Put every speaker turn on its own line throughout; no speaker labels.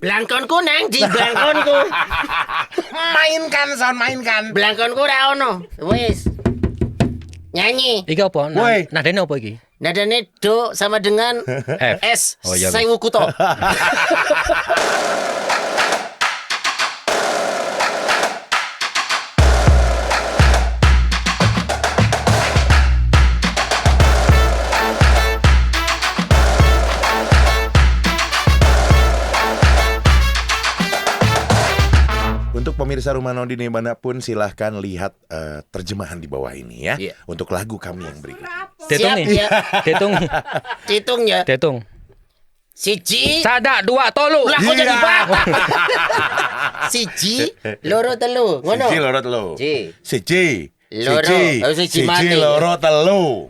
Blangkonku nang di blangkonku.
Mainkan Son, mainkan.
Blangkonku ra ono. Wis. Nyanyi.
Iki apa?
Woi.
Nadane apa iki?
Nadane do sama dengan
F.
S.
Oh, iya.
Sewu kuto.
Untuk pemirsa Rumah Nodi dimanapun silahkan lihat terjemahan di bawah ini ya.
Iya.
Untuk lagu kami yang berikut.
Detung
Siap,
nih.
ya.
Detung.
Hitung ya.
Detung.
Siji.
Sada, dua, tolu.
Lah kok
Iya.
jadi batak. Siji, loro telu. Ngono.
Siji loro telu.
Siji.
Siji.
Loro. Oh, siji mati.
Loro telu.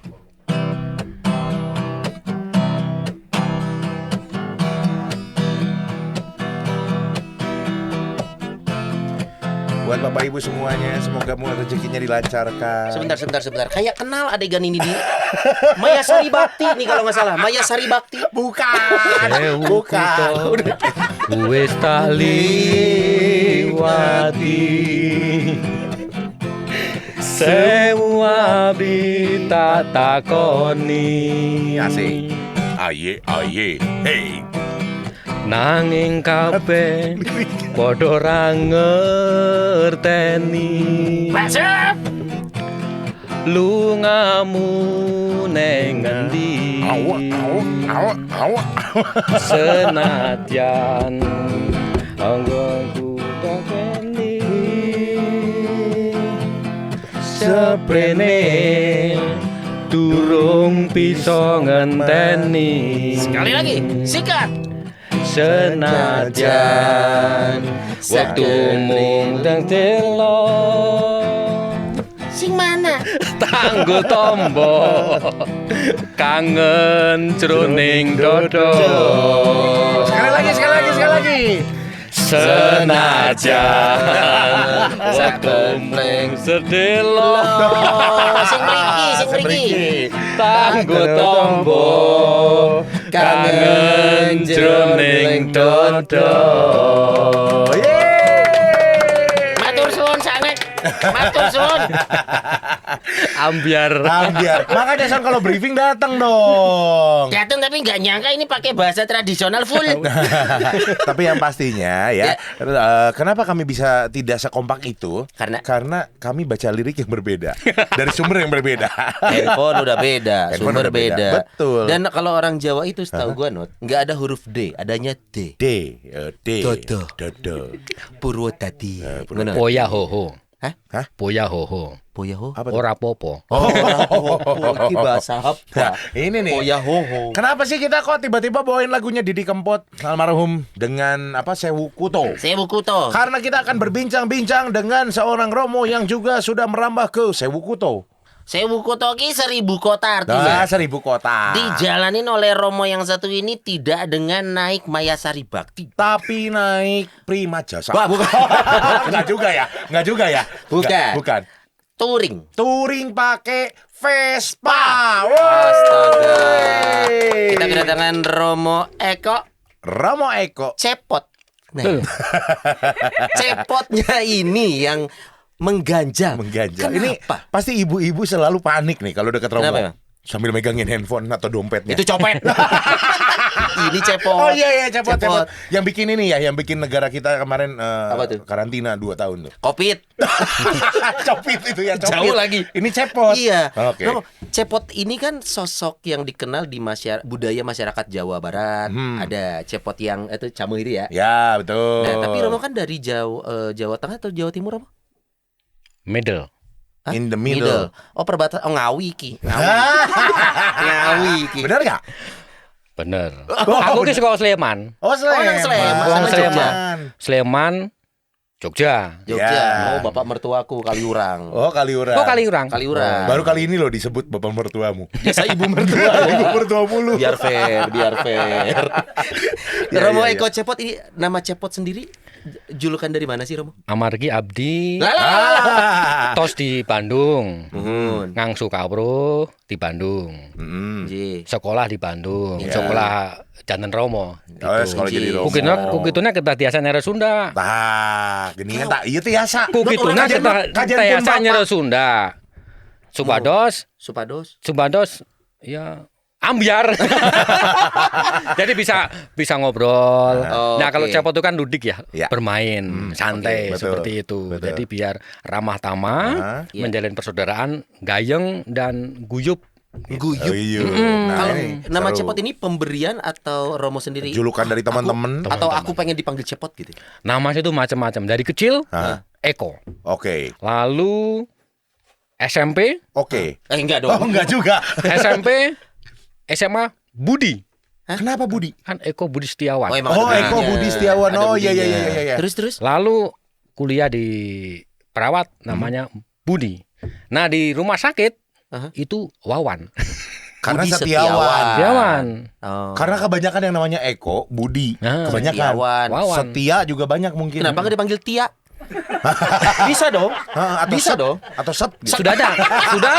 Buat Bapak Ibu semuanya, semoga mulai rezekinya dilancarkan.
Sebentar. Kayak kenal adegan ini di Maya Sari Bakti nih kalau nggak salah. Maya Sari Bakti.
Bukan. Bukan.
Wis tak liwati. Sewu abdi tak takoni.
Asik. Aye, hey.
Nanging kabeh padha ra ngerteni.
Masuk.
Lungamu neng ngendi?
Awak.
Senadyan anggoku takeni. Seprene durung bisa ngenteni.
Sekali lagi, sikat.
Senadyan waktu mung dang telo
Sing mana?
tanggul tombo kangen jroning dodo.
Sekali lagi.
Senajan waktu mung sedelo
Sing mriki.
tanggul tombo kangen jroning dodo.
Matur suwun sanget. Matur suwun.
Ambiar.
Makanya Son kalau briefing datang dong.
Dateng tapi nggak nyangka ini pakai bahasa tradisional full.
Tapi yang pastinya ya, kenapa kami bisa tidak sekompak itu?
Karena
kami baca lirik yang berbeda dari sumber yang berbeda.
handphone udah beda,
Handphone
sumber
udah beda.
beda.
Betul.
Dan kalau orang Jawa itu setahu gua Not, nggak ada huruf D, adanya D.
D.
Dodo. Purwodadi. Ngono.
Poya hoho.
Hah?
Poya hoho.
Poyaho.
Apa tuh?
Ora popo.
Oh, iki bahasa apa?
Ini nih.
Poyahoho.
Kenapa sih kita kok tiba-tiba bawain lagunya Didi Kempot almarhum dengan Sewu Kuto?
Sewu Kuto.
Karena kita akan berbincang-bincang dengan seorang Romo yang juga sudah merambah ke Sewu Kuto.
Sewu Kuto ki 1000 kota artinya.
1000 kota.
Dijalanin oleh Romo yang satu ini tidak dengan naik Mayasari Bakti.
Tapi naik Prima Jasa.
Wah, bukan.
Enggak juga ya. Bukan. Touring pakai Vespa.
Astaga.
Woi.
Kita kedatangan Romo Eko Cepot. Nah, cepotnya ini yang mengganjal.
Mengganjal.
Kenapa?
Ini pasti ibu-ibu selalu panik nih kalau dekat Romo.
Kenapa, Bang?
Sambil megangin handphone atau dompetnya.
Itu copet. Ini cepot.
Oh iya cepot. Yang bikin ini ya, yang bikin negara kita kemarin
Apa tuh?
karantina 2 tahun tuh.
Kopit.
Copit itu ya, copit.
Jauh lagi.
Ini cepot.
Iya.
Oke.
Romo, cepot ini kan sosok yang dikenal di budaya masyarakat Jawa Barat. Ada cepot yang itu camu itu ya.
Ya, betul.
Nah, tapi Romo kan dari Jawa Tengah atau Jawa Timur, Romo?
Middle.
Hah?
In the middle.
Oh, perbatasan. Oh, Ngawi ki. Ngawi ki.
Benar nggak?
Bener. Aku ki saka Sleman.
Oh,
nang Sleman.
Wong
Sama
Sleman. Sleman Jogja.
Jogja.
Ya.
Oh, bapak mertuaku Kaliurang.
Oh, Kaliurang.
Oh, Kaliurang.
Kaliurang.
Baru kali ini loh disebut bapak mertuamu.
Biasa ibu mertua.
Ibu mertua mulu.
Biar fair.
Ya,
Romo
ya,
Eko Cepot ini nama Cepot sendiri julukan dari mana sih, Romo?
Amargi Abdi
Ah.
tos di Bandung.
Nuhun.
Ngangsu Kabro di Bandung.
Nggih.
Sekolah di Bandung.
Ya.
Sekolah Janten Romo.
Oh, sekolah jadi Romo.
Kukituna kita tiasa nyara Sunda.
Tah, gini kan tak iya tiasa.
Kukituna kita tiasa nyara Sunda. Supados, ya ambiar. Jadi bisa ngobrol. Nah, kalau cepot itu kan ludik ya,
Ya.
bermain, santai
betul,
seperti itu.
betul.
Jadi biar ramah tamah, menjalin persaudaraan, gayeng dan guyup.
Guyup.
Nah,
Kalau
ini
nama
seru.
Cepot ini pemberian atau Romo sendiri?
Julukan dari teman-teman.
Atau aku pengen dipanggil Cepot gitu.
Namanya itu macam-macam. Dari kecil, Eko.
Oke.
Lalu SMP,
Enggak dong.
Oh, enggak juga.
SMP, SMA, Budi.
Kenapa Budi?
Kan Eko Budi Setiawan.
emang
Oh,
ada
Eko
budinya.
Budi Setiawan.
Ada
Oh, iya
budinya.
iya.
Terus.
Lalu kuliah di perawat namanya Budi. Nah, di rumah sakit itu Wawan.
Karena
Budi
Setiawan.
Setiawan.
Oh.
Karena kebanyakan yang namanya Eko, Budi, kebanyakan.
Setiawan.
Wawan.
Setia juga banyak mungkin.
Kenapa nggak dipanggil Tia? Bisa dong.
Atau
Bisa
Sep,
dong.
Atau Sep. gitu.
Sudah ada.
Udah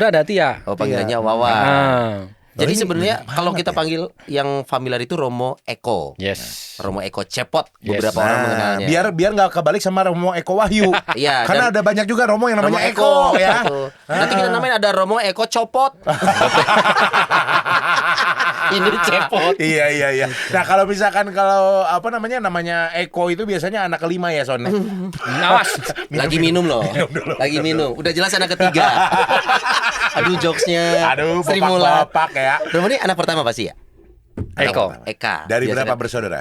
ada.
Tia.
Oh, panggilannya Wawan. Jadi
ini
sebenarnya
banyak
kalau
banget
kita
ya.
panggil yang familiar itu Romo Eko.
Yes.
Romo Eko Cepot.
Yes.
Beberapa orang mengenalnya.
biar nggak kebalik sama Romo Eko Wahyu.
Iya,
Karena
dan
ada banyak juga Romo yang namanya
Romo
Eko, ya.
Betul. Nanti kita namain ada Romo Eko Copot. Ini Cepot.
Iya. Nah, kalau misalkan namanya Eko itu biasanya anak kelima ya, Son.
Awas.
Lagi minum loh. Lagi minum. Udah jelas anak ketiga. Aduh jokesnya.
Aduh,
Sri Mulat.
bapak ya.
Romo ini anak pertama pasti ya?
Eko.
Eka.
Dari
Biasanya-
berapa bersaudara?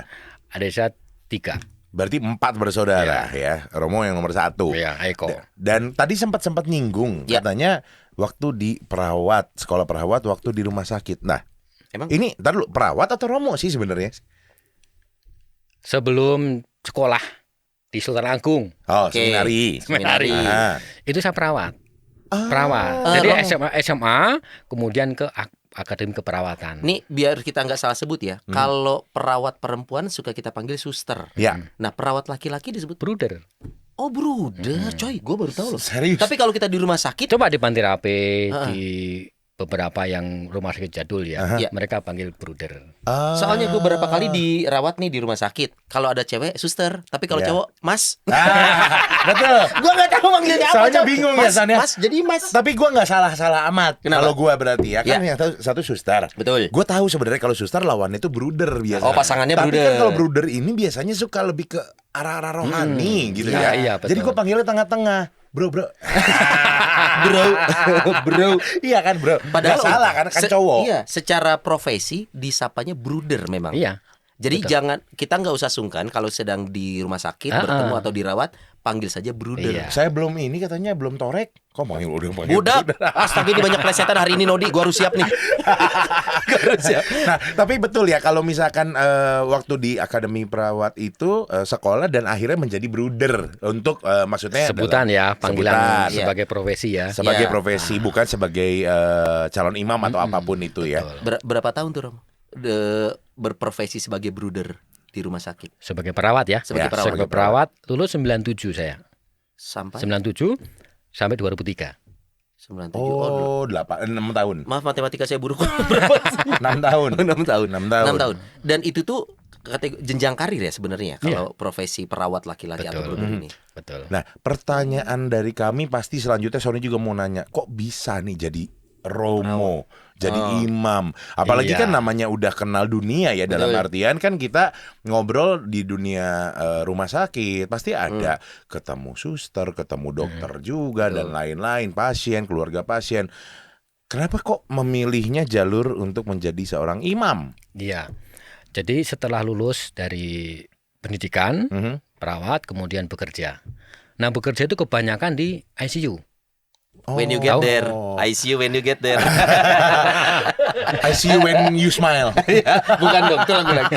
Ada saya 3.
Berarti 4 bersaudara ya. Romo yang nomor 1.
Iya, Eko.
Dan tadi sempat nyinggung
Ya.
katanya waktu di sekolah perawat waktu di rumah sakit. Nah,
Emang?
ini ntar dulu perawat atau Romo sih sebenarnya?
Sebelum sekolah di Sultan Agung,
Oh,
Oke.
seminari.
Seminari.
Ah.
itu saya perawat. Perawat. Jadi SMA, kemudian ke akademi keperawatan.
Nih biar kita nggak salah sebut ya. Kalau perawat perempuan suka kita panggil suster.
Ya.
Nah perawat laki-laki disebut
Bruder.
oh bruder, coy, gue baru tahu loh.
Serius?
Tapi kalau kita di rumah sakit,
Coba di Panti Rapi, di beberapa yang rumah sakit jadul ya,
Iya.
mereka panggil bruder.
soalnya gue beberapa kali dirawat nih di rumah sakit. Kalau ada cewek suster, tapi kalau
Ya.
cowok mas.
Betul.
Gue nggak tahu manggilnya apa.
Soalnya
Cok.
bingung ya,
Mas,
San, ya.
Mas, jadi mas.
Tapi gua nggak salah amat.
Kenapa?
Kalau gua berarti ya kan
Ya.
yang satu suster.
Betul.
Gue tahu sebenarnya kalau suster lawannya itu bruder biasa.
Oh, pasangannya
Tapi
bruder.
kan kalau bruder ini biasanya suka lebih ke arah-arah rohani gitu
Iya,
ya.
iya, betul.
Jadi gue panggilnya tengah-tengah. Bro.
Bro.
Iya kan, bro.
Padahal
Nggak salah kan cowok.
Iya, secara profesi disapanya bruder memang.
Iya.
Jadi kita nggak usah sungkan kalau sedang di rumah sakit bertemu atau dirawat, panggil saja bruder.
Iya.
Saya belum katanya belum torek. Kok udah panggil
Budak,
bruder?
astaga ini banyak plesetan hari ini Nodi, gua harus siap nih. Gua harus siap.
Nah, tapi betul ya kalau misalkan waktu di akademi perawat itu sekolah dan akhirnya menjadi bruder untuk maksudnya
Sebutan
dalam-
ya, panggilan
sebutan.
Iya.
sebagai profesi ya.
Sebagai
Iya.
profesi bukan sebagai calon imam atau apapun itu ya.
Berapa tahun tuh Rom? Berprofesi sebagai bruder di rumah sakit
Sebagai perawat ya.
Sebagai
Ya,
perawat.
Sebagai perawat lulus 97 saya.
sampai
97 sampai 2003.
97.
Oh, 6 tahun.
Maaf matematika saya buruk. Berapa sih?
6 tahun.
6 tahun.
6 tahun.
6 tahun. Dan itu tuh jenjang karir ya sebenarnya kalau profesi perawat laki-laki atau
Betul.
bruder ini.
Betul.
Nah, pertanyaan dari kami pasti selanjutnya Sony juga mau nanya, kok bisa nih jadi Romo, jadi imam. Apalagi
Iya.
kan namanya udah kenal dunia ya, dalam
Betul.
artian kan kita ngobrol di dunia rumah sakit, pasti ada ketemu suster, ketemu dokter juga dan lain-lain, pasien, keluarga pasien. Kenapa kok memilihnya jalur untuk menjadi seorang imam?
Iya. Jadi setelah lulus dari pendidikan,
Mhm.
perawat, kemudian bekerja. Nah, bekerja itu kebanyakan di ICU.
When you get
Oh.
there, I see you when you get there.
I see you when you smile.
Bukan dong, itu lagu lagi.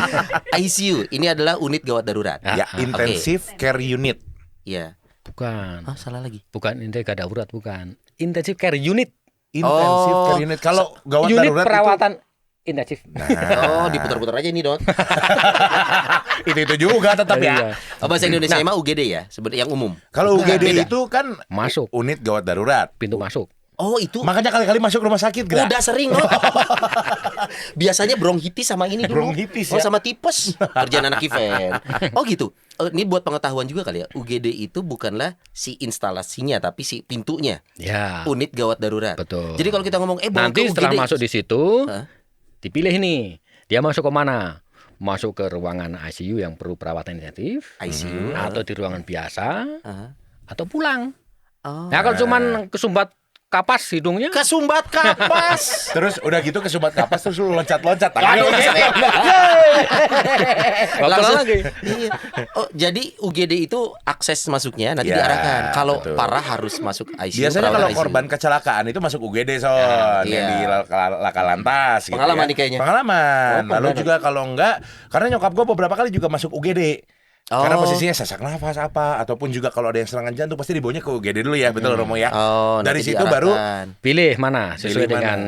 ICU ini adalah unit gawat darurat.
Ya, intensive care unit.
Iya.
Bukan.
Ah, salah lagi.
Bukan intensif darurat, bukan. Intensive care unit.
Intensive
Oh.
care unit. Kalau gawat
Unit
darurat
perawatan intensif.
Oh, diputar-putar aja ini, Dot.
Itu juga tetap
Iya.
ya.
Bahasa Indonesia mah UGD ya, sebenarnya yang umum.
Kalau UGD
Beda.
itu kan
Masuk.
unit gawat darurat.
Pintu masuk.
Oh itu
Makanya kali-kali masuk rumah sakit Gra.
udah sering loh. Biasanya bronkitis sama ini dulu.
Bronkitis,
Oh
ya.
sama tipes. Kerjaan anak event. Oh gitu. Ini buat pengetahuan juga kali ya. UGD itu bukanlah si instalasinya tapi si pintunya.
Ya.
Unit gawat darurat.
Betul.
Jadi kalau kita ngomong bawa
Nanti
ke
setelah
UGD.
masuk di situ,
Hah?
dipilih nih. Dia masuk ke mana? Masuk ke ruangan ICU yang perlu perawatan intensif,
ICU
atau di ruangan biasa,
Ah.
atau pulang.
Oh.
Nah kalau cuman kesumbat kapas hidungnya,
Kesumbat kapas.
Terus udah gitu kesumbat kapas terus lu loncat-loncat.
Waduh,
waktu
langsung
lagi.
Iya. Oh, jadi UGD itu akses masuknya nanti
Ya,
diarahkan. Kalau
betul.
parah harus masuk ICU.
Biasanya
perawatan
kalau
ICU.
korban kecelakaan itu masuk UGD Son,
iya.
yang di laka lantas gitu
Pengalaman
ya.
nih kayaknya.
Pengalaman.
Oh,
Lalu
pengalaman.
juga kalau enggak, karena nyokap gue beberapa kali juga masuk UGD. Karena
Oh.
posisinya sesak nafas apa, ataupun juga kalau ada yang serangan jantung pasti dibawanya ke UGD dulu ya, betul Romo ya.
Oh,
Dari
nanti
situ baru
diarahkan.
pilih mana sesuai
Pilih mana.
dengan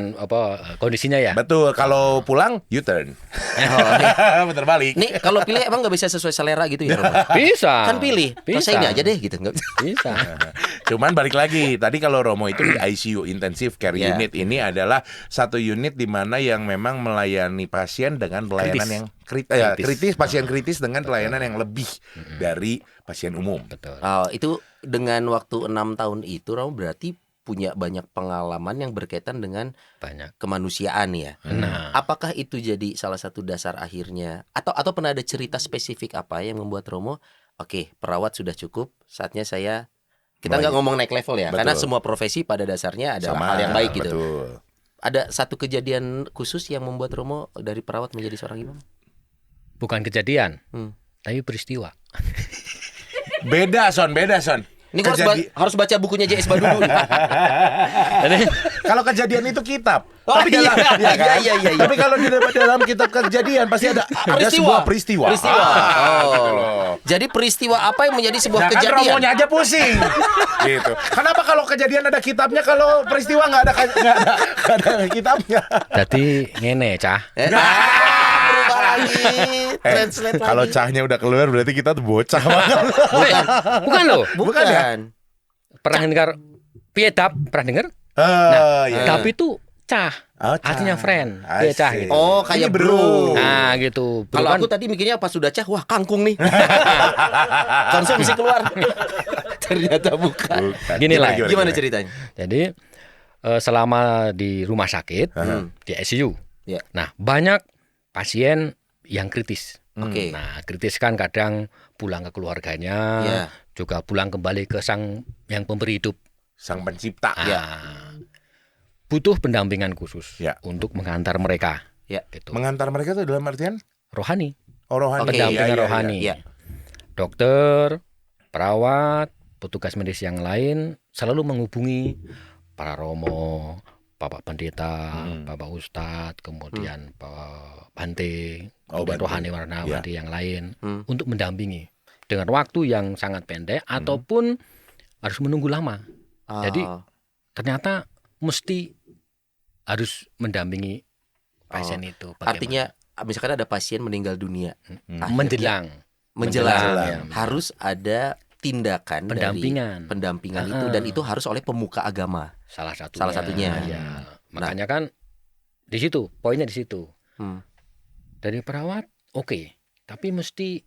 kondisinya ya.
betul. Kalau pulang U-turn,
Oh,
putar balik.
nih kalau pilih emang nggak bisa sesuai selera gitu ya, Romo?
Bisa.
Kan pilih. Masa
Bisa.
ini aja deh gitu. Nggak bisa.
Bisa.
Cuman balik lagi, tadi kalau Romo itu di ICU Intensive Care
Ya.
Unit ini adalah satu unit di mana yang memang melayani pasien dengan pelayanan
Kritis.
yang
Kritis.
kritis, pasien kritis dengan pelayanan yang lebih dari pasien umum.
Betul.
Oh, itu dengan waktu 6 tahun itu Romo berarti punya banyak pengalaman yang berkaitan dengan
Banyak.
kemanusiaan ya.
Nah,
Apakah itu jadi salah satu dasar akhirnya atau pernah ada cerita spesifik apa yang membuat Romo oke, perawat sudah cukup, saatnya saya kita nggak
Baik.
ngomong naik level ya, karena
Betul.
semua profesi pada dasarnya adalah hal yang baik gitu.
Betul.
Ada satu kejadian khusus yang membuat Romo dari perawat menjadi seorang imam?
bukan kejadian,
Hmm.
tapi peristiwa.
Beda Son.
Ini harus, harus baca bukunya JS Badudu.
Jadi,
Kalau kejadian itu kitab.
Oh,
Tapi
iya,
dalam, ya kan?
iya.
Tapi kalau di dalam kitab kejadian pasti ada sebuah peristiwa.
Peristiwa.
Ah, gitu
Oh.
loh.
Jadi peristiwa apa yang menjadi sebuah
Nah, kan
kejadian?
Romonya aja pusing. Gitu. Kenapa kalau kejadian ada kitabnya, kalau peristiwa nggak ada kitabnya?
jadi ngene cah.
Berubah lagi. Translate lagi.
Kalau cahnya udah keluar berarti kita tuh bocah banget.
Bukan loh.
Bukan.
ya?
Pernah dengar piedap? Pernah dengar?
Iya.
Dap itu cah.
Oh, cah.
Artinya friend.
I
Dia cah
see.
gitu.
Oh, kayak
Ini
bro.
Nah, gitu. Bro
Kalau
kan
aku tadi mikirnya pas sudah cah, wah kangkung nih. Konsumsi keluar. Ternyata bukan.
Bukan.
Gini lah.
Gimana ceritanya?
Jadi selama di rumah sakit di ICU.
Ya.
Nah, banyak pasien yang kritis.
Oke.
Nah, kritis kan kadang pulang ke keluarganya,
Ya.
juga pulang kembali ke sang yang pemberi hidup.
Sang pencipta.
Ah, butuh pendampingan khusus
Ya.
untuk mengantar mereka.
Ya.
Gitu.
Mengantar mereka tuh dalam artian
Rohani,
rohani.
Oke,
pendampingan
Iya, iya,
rohani.
iya.
Dokter, perawat, petugas medis yang lain selalu menghubungi para romo, Bapak Pendeta, Bapak Ustadz, kemudian Pak Bante,
Oh,
kemudian
Bante.
rohani warna-warni yang lain untuk mendampingi dengan waktu yang sangat pendek ataupun harus menunggu lama. Jadi
Oh.
ternyata mesti harus mendampingi pasien itu. Bagaimana?
Artinya misalkan ada pasien meninggal dunia, akhirnya
menjelang
menjelang
ya.
harus ada tindakan
Pendampingan.
dari pendampingan itu, dan itu harus oleh pemuka agama.
salah satunya.
Salah satunya.
Ya. Makanya kan di situ poinnya di situ.
Hmm.
Dari perawat oke, tapi mesti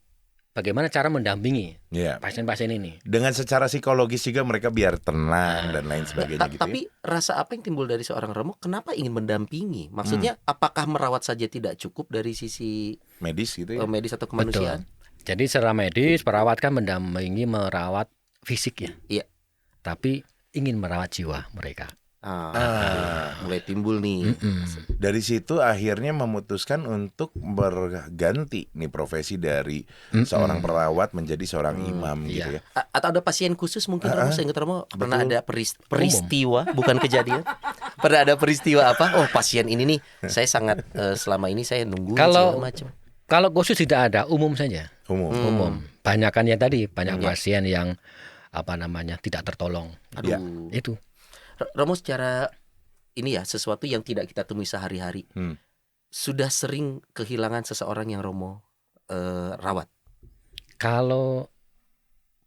bagaimana cara mendampingi
Iya.
pasien-pasien ini.
Dengan secara psikologis juga mereka biar tenang dan lain sebagainya gitu
Tapi rasa apa yang timbul dari seorang Romo? Kenapa ingin mendampingi? Maksudnya apakah merawat saja tidak cukup dari sisi
ya. Medis gitu ya.
medis atau kemanusiaan?
Jadi secara medis perawat kan mendampingi merawat fisik ya.
Iya.
Tapi ingin merawat jiwa mereka.
Mulai timbul nih.
Dari situ akhirnya memutuskan untuk berganti nih profesi dari seorang perawat menjadi seorang imam gitu ya.
Atau ada pasien khusus mungkin Romo, seingat Romo pernah ada peristiwa, bukan kejadian. Pernah ada peristiwa apa? Oh, pasien ini nih saya sangat selama ini saya nunggu
Kalau-
segala macam.
Kalau khusus tidak ada, umum saja.
Umum.
Umum. Banyakan yang tadi, banyak pasien yang tidak tertolong.
Aduh.
Ya.
Itu.
Romo secara ini ya sesuatu yang tidak kita temui sehari-hari. Sudah sering kehilangan seseorang yang Romo rawat.
Kalau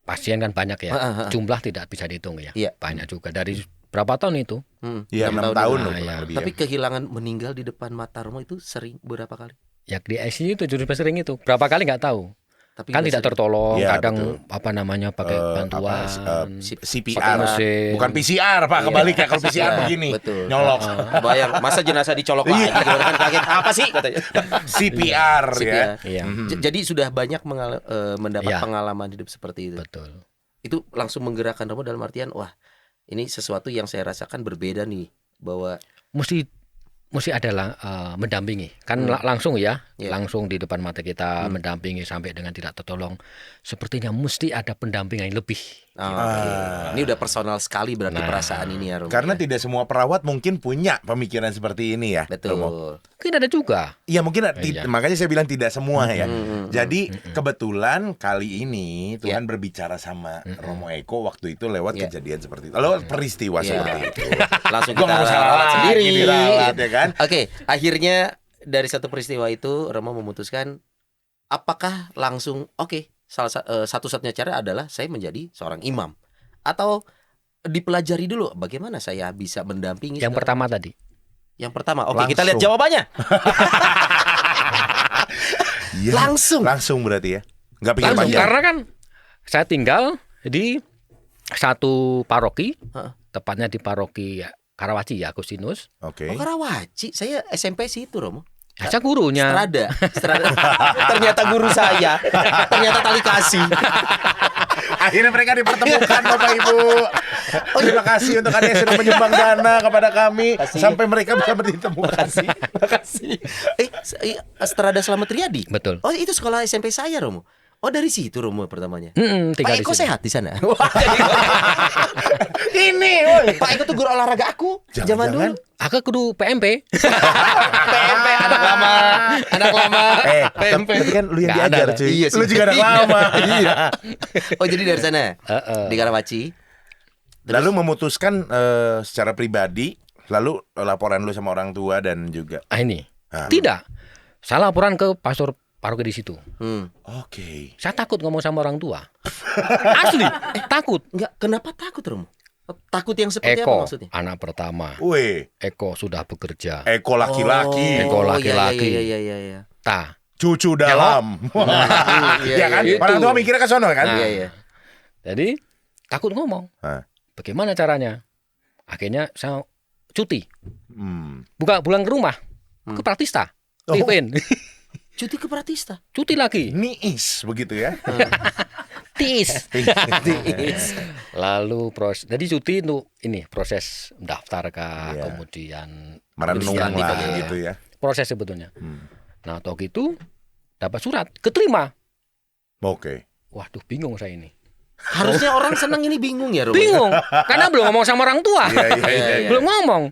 pasien kan banyak ya, jumlah tidak bisa dihitung ya.
Iya.
Banyak juga dari berapa tahun itu?
Iya 6 tahun loh
Nah,
kurang
ya.
lebih.
Tapi kehilangan meninggal di depan mata Romo itu sering berapa kali?
Ya di ICU itu jujur sering itu. Berapa kali nggak tahu.
Tapi
Kan
nggak
tidak
sering.
tertolong,
Iya,
kadang
betul.
apa namanya pakai bantuan.
CPR,
mesin.
bukan PCR Pak, kebalik ya kalau PCR
Iya,
begini,
betul.
nyolok.
Bayang, masa jenazah dicolok lagi gitu kan kaget. Apa sih katanya?
CPR ya.
CPR.
Iya,
Jadi sudah banyak mendapat
Iya.
pengalaman hidup seperti itu.
betul.
Itu langsung menggerakkan Romo dalam artian wah, ini sesuatu yang saya rasakan berbeda nih, bahwa
Mesti adalah mendampingi kan langsung ya,
Iya.
langsung di depan mata kita mendampingi sampai dengan tidak tertolong. Sepertinya mesti ada pendampingan yang lebih.
oke. Ini udah personal sekali berarti perasaan ini ya Romo.
Karena tidak semua perawat mungkin punya pemikiran seperti ini ya.
betul.
Romo.
Mungkin ada juga.
Iya mungkin
Iya.
makanya saya bilang tidak semua ya. Jadi kebetulan kali ini Tuhan berbicara sama Romo Eko waktu itu lewat
Iya.
kejadian seperti itu, lewat peristiwa
Iya.
seperti itu.
Langsung
Gua
kita
nggak usah
rawat
lagi
sendiri.
diralat, ya kan?
Oke, akhirnya dari satu peristiwa itu Romo memutuskan apakah langsung satu-satunya cara adalah saya menjadi seorang imam atau dipelajari dulu bagaimana saya bisa mendampingi
Yang
segala-
pertama tadi.
Yang pertama. Oke, kita lihat
Langsung.
jawabannya.
Iya. Langsung berarti ya. Nggak pikir
Langsung
panjang.
karena kan saya tinggal di satu paroki,
Heeh.
tepatnya di paroki Karawaci ya, Agustinus.
Oke.
Oh, Karawaci. Saya SMP situ, Romo.
Saya gurunya.
Strada. Ternyata guru saya. Ternyata tali kasih.
Akhirnya mereka dipertemukan Bapak Ibu. Terima kasih untuk Anda yang sudah menyumbang dana kepada kami sampai mereka bisa ditemukan.
Makasih. Strada Slamet Riyadi.
Betul.
Oh, itu sekolah SMP saya, Romo. Oh, dari situ Romo pertamanya.
Tinggal
Pak
di
Eko
situ.
sehat di sana. Ini, woy. Pak Eko tuh guru olahraga aku zaman dulu.
Aku kudu PMP.
PMP anak lama. PMP.
Tapi kan lu yang
Nggak ada
diajar
lah.
cuy.
Iya sih.
Lu juga anak lama.
Iya. Oh, jadi dari sana. Di Karawaci.
Lalu memutuskan secara pribadi, lalu laporan lu sama orang tua dan juga.
Ini.
Ah.
Tidak. Saya laporan ke pastor paroki di situ.
Oke.
Saya takut ngomong sama orang tua. Asli, takut.
Enggak, kenapa takut, Romo? Takut yang seperti apa
Eko,
maksudnya?
anak pertama.
Wih,
Eko sudah bekerja.
Eko laki-laki,
Eko laki-laki.
Iya.
cucu dalam.
Iya,
Ya kan?
iya.
Orang
Itu.
tua mikirnya ke sono kan?
Nah.
Iya.
Jadi takut ngomong.
Hah.
Bagaimana caranya? Akhirnya saya cuti.
Hmm.
Pulang ke rumah. Ke Pratista.
Oh.
Live-in.
Cuti ke Pratista.
Cuti lagi.
Niis begitu ya.
Tis. Lalu jadi cuti untuk ini proses mendaftar
Iya.
kemudian
Merenung
administratif
lah
aja.
gitu ya.
Proses sebetulnya. Nah, toh gitu dapat surat, keterima.
Oke.
Waduh, bingung saya ini.
Harusnya orang senang ini bingung ya, Romo.
Bingung karena belum ngomong sama orang tua.
Iya.
Belum ngomong.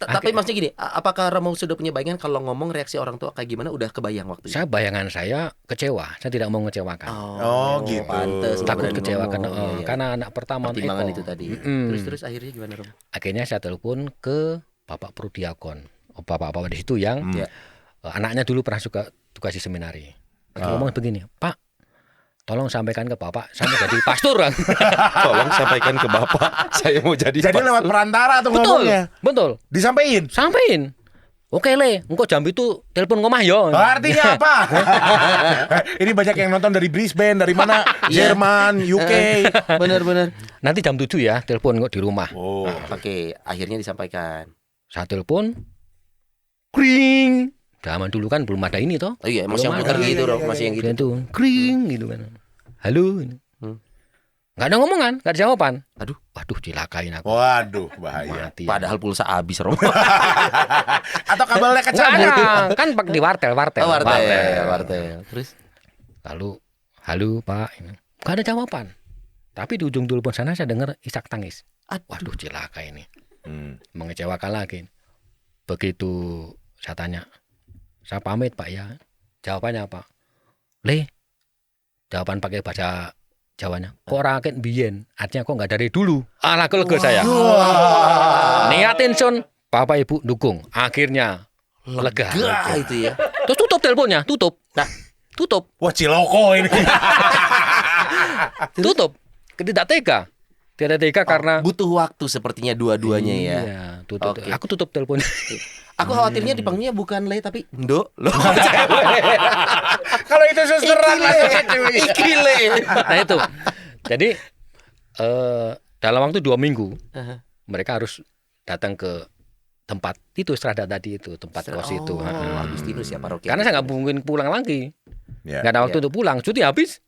Tapi maksudnya gini, apakah Romo sudah punya bayangan kalau ngomong reaksi orang tua kayak gimana? Udah kebayang waktu itu?
Bayangan saya kecewa. Saya tidak mau mengecewakan.
Oh, gitu.
Pantes,
Takut
berani
kecewakan.
ngomong. Iya, iya.
Karena anak pertama
Pertimbangan
Eko.
itu tadi.
Mm-mm.
Terus akhirnya gimana, Romo?
Akhirnya saya telepon ke Bapak Prudiakon. Bapak-bapak di situ yang
Ya.
anaknya dulu pernah suka tugas di seminari. Ngomong begini, Pak, tolong sampaikan ke Bapak, saya mau jadi pastor.
Tolong sampaikan ke Bapak, saya mau jadi
Jadi lewat perantara tuh
Betul,
ngomongnya.
betul.
Disampaikan.
Sampein. Oke le, engkau jam itu telepon ngomah yo.
Artinya apa? Ini banyak yang nonton dari Brisbane, dari mana? Jerman, UK.
Bener-bener.
Nanti jam 7 ya, telepon kok di rumah.
Oh.
Oke, akhirnya disampaikan.
Saya telepon, kring. Zaman dulu kan belum ada ini toh.
Oh iya, masih yang
Belum
putar
ada.
gitu, Romo, masih yang gitu.
Dan itu kring gitu kan. Halo. Nggak ada ngomongan, nggak ada jawaban. Waduh, dilakain aku.
Waduh, bahaya.
Mati.
Padahal pulsa habis, Romo.
Atau kabelnya
Nggak
kecabut.
ada, kan di wartel.
Oh, wartel. Terus
Lalu, halo Pak. Nggak ada jawaban. Tapi di ujung telepon sana saya dengar isak tangis. Waduh, cilaka ini. Mengecewakan lagi. Begitu saya tanya, saya pamit Pak ya. Jawabannya apa? Le, jawaban pakai bahasa Jawanya. Kok rakyat biyen? Artinya kok nggak dari dulu. Alah keluarga saya. Niatin son, Bapak Ibu dukung. Akhirnya lega.
Lega itu ya.
Terus tutup teleponnya, tutup. Nah, tutup.
Wah, ciloko ini.
Tutup. Tidak tega. Tidak tega karena
butuh waktu sepertinya dua-duanya ya.
Iya, tutup.
Oke.
Aku tutup teleponnya.
Aku khawatirnya dipanggilnya bukan Le tapi Ndo. Loh.
Kalau itu susteran masuknya cuy.
Iki Le.
Nah itu. Jadi dalam waktu 2 minggu
Aha.
mereka harus datang ke tempat itu Strada tadi itu tempat kos itu.
Oh, Agustinus ya paroki.
Karena saya nggak mungkin pulang lagi,
Ya.
nggak ada waktu untuk pulang. Cuti habis,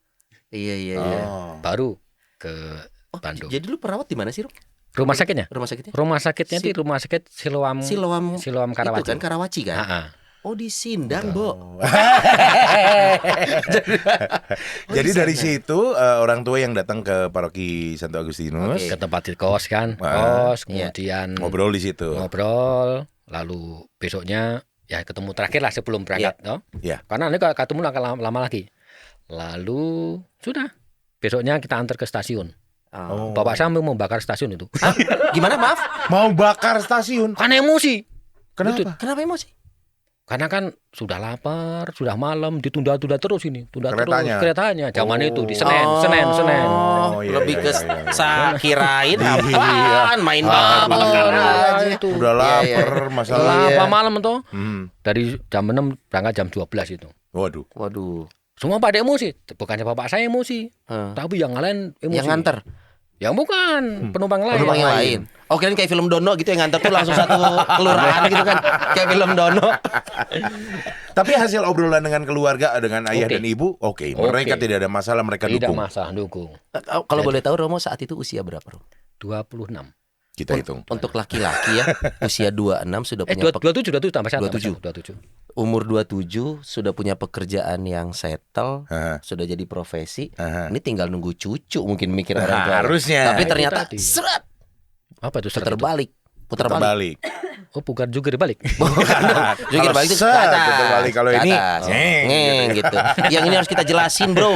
Iya iya iya.
Oh.
baru ke
Oh,
Bandung.
jadi lu perawat di mana sih, Rom?
Rumah sakitnya?
Rumah sakitnya?
Rumah sakitnya di rumah sakit Siloam
Siloam
Karawaci.
Itu kan Karawaci kan?
Ah, ah.
Oh di Sindang, Bo.
Jadi dari situ orang tua yang datang ke paroki Santo Agustinus
Oke.
Ke tempat di kos kan,
Ah,
kos kemudian
ngobrol di situ.
ngobrol, lalu besoknya ya ketemu terakhir lah sebelum berangkat, toh.
Iya.
Karena nanti kalau ketemu akan lama lagi. Lalu sudah besoknya kita antar ke stasiun.
Oh.
Bapak saya mau membakar stasiun itu.
Hah? Gimana maaf?
Mau bakar stasiun.
Kan emosi.
Kenapa?
Kenapa emosi?
Karena kan sudah lapar, sudah malam, ditunda-tunda terus ini, tunda
Keretanya.
terus keretanya. Zaman
Oh.
itu di Senen.
Oh, iya,
lebih
iya,
ke
iya, iya.
saya kirain
Iya.
apaan main
Ah,
bakar aja.
itu.
Udah
Iya, iya.
lapar masalah.
Iya.
Lapa malam tuh.
Hmm.
Dari jam 6 berangkat jam 12 itu.
Waduh.
Waduh.
Semua pada emosi. Bukannya bapak saya emosi,
Hah.
tapi yang lain emosi.
Yang nganter
Yang bukan, penumpang lain.
penumpang yang lain. Oh kirain kayak film Dono gitu yang nganter tuh langsung satu kelurahan gitu kan. Kayak film Dono.
Tapi hasil obrolan dengan keluarga, dengan ayah
Oke.
dan ibu, oke. Mereka
Oke.
tidak ada masalah, mereka
Tidak
dukung.
masalah, dukung.
Kalau boleh tahu Romo saat itu usia berapa, Rom?
26.
Kita hitung.
Untuk laki-laki ya, usia 26 sudah punya
27 tambah 1.
27. Umur 27 sudah punya pekerjaan yang settle,
Aha.
sudah jadi profesi.
Aha.
Ini tinggal nunggu cucu mungkin mikir orang tua.
Harusnya.
Tapi
Nah, itu
ternyata
tadi.
seret
Apa itu
putar
serat itu?
balik. Putar balik.
Terbalik.
Oh, bukan juga dibalik.
Bukan dong. Jungkir
Kalau
balik itu ke
set,
atas.
putar balik. Kalau
Ke
ini,
atas.
ngeng,
Ngeng gitu. Yang ini harus kita jelasin, Bro.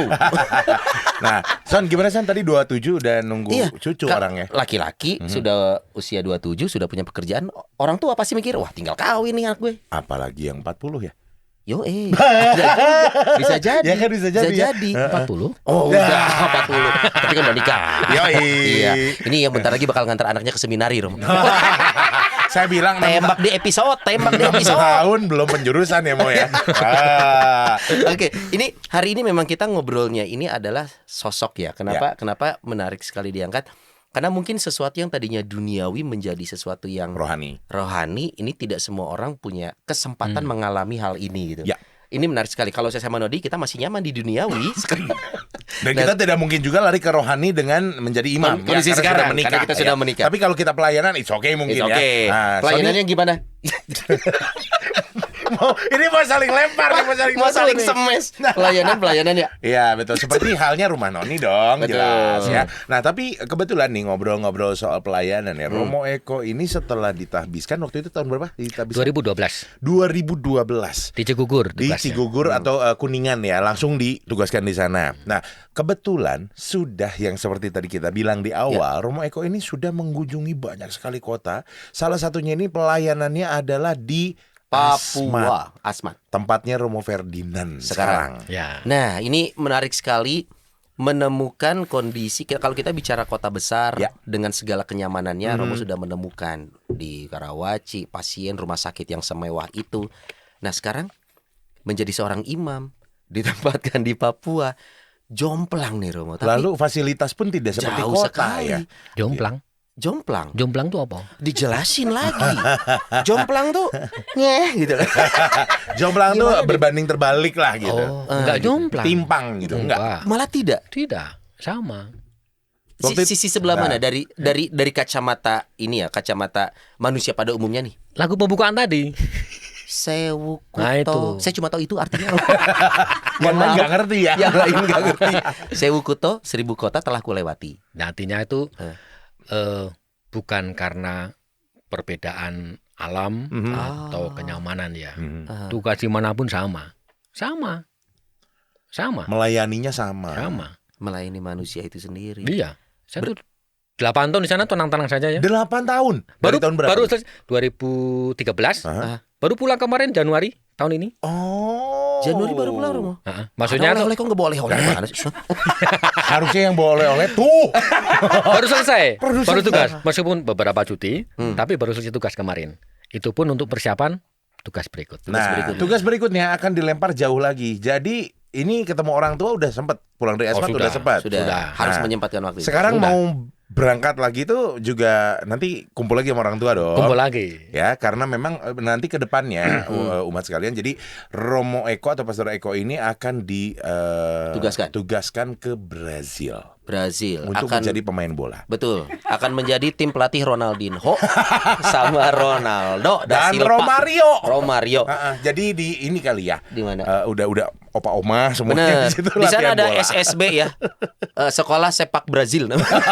Nah, Son gimana Son tadi 27 udah nunggu
Iya.
cucu
Ka-
orangnya.
Laki-laki sudah usia 27 sudah punya pekerjaan. Orang tua pasti mikir, wah tinggal kawin nih anak gue.
Apalagi yang 40 ya.
Yo bisa jadi.
Ya kan, bisa jadi ya.
40.
Oh, udah 40. Tapi kan udah nikah.
Yoi.
Iya. Ini yang bentar lagi bakal ngantar anaknya ke seminari, Rom.
Saya bilang
Tembak di episode.
6 tahun belum penjurusan ya Mo ya.
Oke, ini hari ini memang kita ngobrolnya ini adalah sosok ya. Kenapa menarik sekali diangkat? Karena mungkin sesuatu yang tadinya duniawi menjadi sesuatu yang
Rohani.
rohani, ini tidak semua orang punya kesempatan mengalami hal ini gitu.
Ya.
Ini menarik sekali. Kalau saya sama Nodi, kita masih nyaman di duniawi.
Dan kita tidak mungkin juga lari ke rohani dengan menjadi imam.
Kondisi
karena
sekarang,
sudah menikah,
karena kita sudah
ya.
menikah.
Tapi kalau kita pelayanan, it's okay mungkin
Oke.
ya. Nah,
Pelayanannya gimana?
ini mau saling lempar, nih,
Mau saling
nih.
semes. Pelayanan ya.
Iya betul, seperti halnya rumah Noni dong.
Betul.
Jelas ya. Nah tapi kebetulan nih ngobrol-ngobrol soal pelayanan ya, Romo Eko ini setelah ditahbiskan waktu itu tahun berapa ditahbiskan?
2012
2012
di Cigugur
di
tugasnya.
Cigugur atau Kuningan ya, langsung ditugaskan di sana. Nah kebetulan sudah yang seperti tadi kita bilang di awal, Romo Eko ini sudah mengunjungi banyak sekali kota. Salah satunya ini pelayanannya adalah di
Papua, Asmat.
tempatnya Romo Ferdinand
Sekarang.
sekarang.
Ya.
Nah, ini menarik sekali menemukan kondisi kalau kita bicara kota besar
Ya.
dengan segala kenyamanannya, Romo sudah menemukan di Karawaci pasien rumah sakit yang semewah itu. Nah, sekarang menjadi seorang imam ditempatkan di Papua. Jomplang nih Romo, tapi
Lalu fasilitas pun tidak seperti
jauh
kota
sekali.
ya.
Jomplang.
Jomplang.
Jomplang tuh apa?
Dijelasin lagi. Jomplang tuh gitu.
Jomplang tuh
Gimana deh?
berbanding terbalik lah gitu.
Enggak jomplang.
Timpang gitu, enggak.
Malah tidak.
Tidak, sama.
Waktu itu-
Sisi sebelah
Nah.
mana dari kacamata ini ya, kacamata manusia pada umumnya nih.
Lagu pembukaan tadi.
Sewu kuto.
Nah, itu.
Saya cuma tahu itu artinya.
Yang lain nggak ngerti ya.
Yang lain nggak ngerti. Sewu kuto, 1000 kota telah kulewati.
Nah, artinya itu bukan karena perbedaan alam atau kenyamanan ya. Tugas dimanapun sama. Sama.
Melayaninya sama.
Melayani manusia itu sendiri.
Iya. Saya tuh 8 tahun di sana tenang-tenang saja ya.
8 tahun. Dari tahun berapa?
Baru 2013.
Hah?
Baru pulang kemarin Januari tahun ini.
Oh.
Januari baru pulang Romo.
Maksudnya
Ada oleh-oleh kok nggak boleh oleh mana sih?
Harusnya yang oleh-oleh tuh.
baru selesai,
Baru
baru
selesai.
tugas. Meskipun beberapa cuti, tapi baru selesai tugas kemarin. Itu pun untuk persiapan tugas berikut.
Nah, tugas berikutnya akan dilempar jauh lagi. Jadi ini ketemu orang tua udah sempat pulang dari Asmat udah sempat.
Sudah. Harus menyempatkan waktu.
Sekarang
Sudah.
mau berangkat lagi tuh juga nanti kumpul lagi sama orang tua dong.
Kumpul lagi.
Ya, karena memang nanti ke depannya umat sekalian, jadi Romo Eko atau Pastor Eko ini akan tugaskan ke Brazil untuk
akan
menjadi pemain bola.
betul akan menjadi tim pelatih Ronaldinho sama Ronaldo da
Dan
Silva.
Romario.
Romario.
Jadi di ini kali ya.
Di mana?
Udah opa oma semuanya
Bener.
situ
Di sana
latihan
ada
bola.
SSB ya. Sekolah sepak Brazil namanya.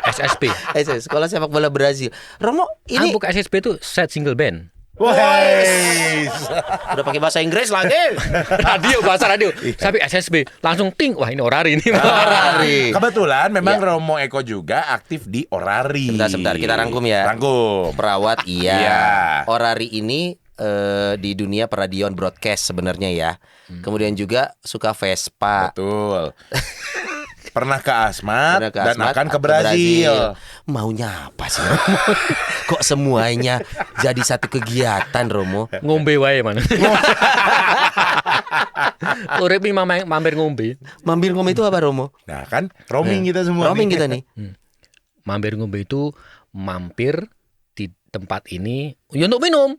SSP.
Sekolah sepak bola Brazil. Romo ini
Bukan SSP itu set single band.
Woi.
udah pakai bahasa Inggris lagi.
bahasa radio. Sampai SSB langsung ting. Wah, ini Orari ini.
Orari.
Kebetulan memang
Ya.
Romo Eko juga aktif di Orari.
Sebentar, kita rangkum ya.
Rangkum.
Perawat iya.
Iya.
Orari ini di dunia peradion broadcast sebenarnya ya. Kemudian juga suka Vespa.
Betul. Pernah ke Asmat
Pernah ke
dan
Asmat,
akan ke Brazil.
Maunya apa sih Romo? Kok semuanya jadi satu kegiatan Romo?
Ngombe wae man. Urip iki mampir ngombe.
Mampir ngombe itu apa Romo?
Nah kan roaming kita semua.
Roaming
nih.
kita nih.
Mampir ngombe itu mampir di tempat ini ya untuk minum.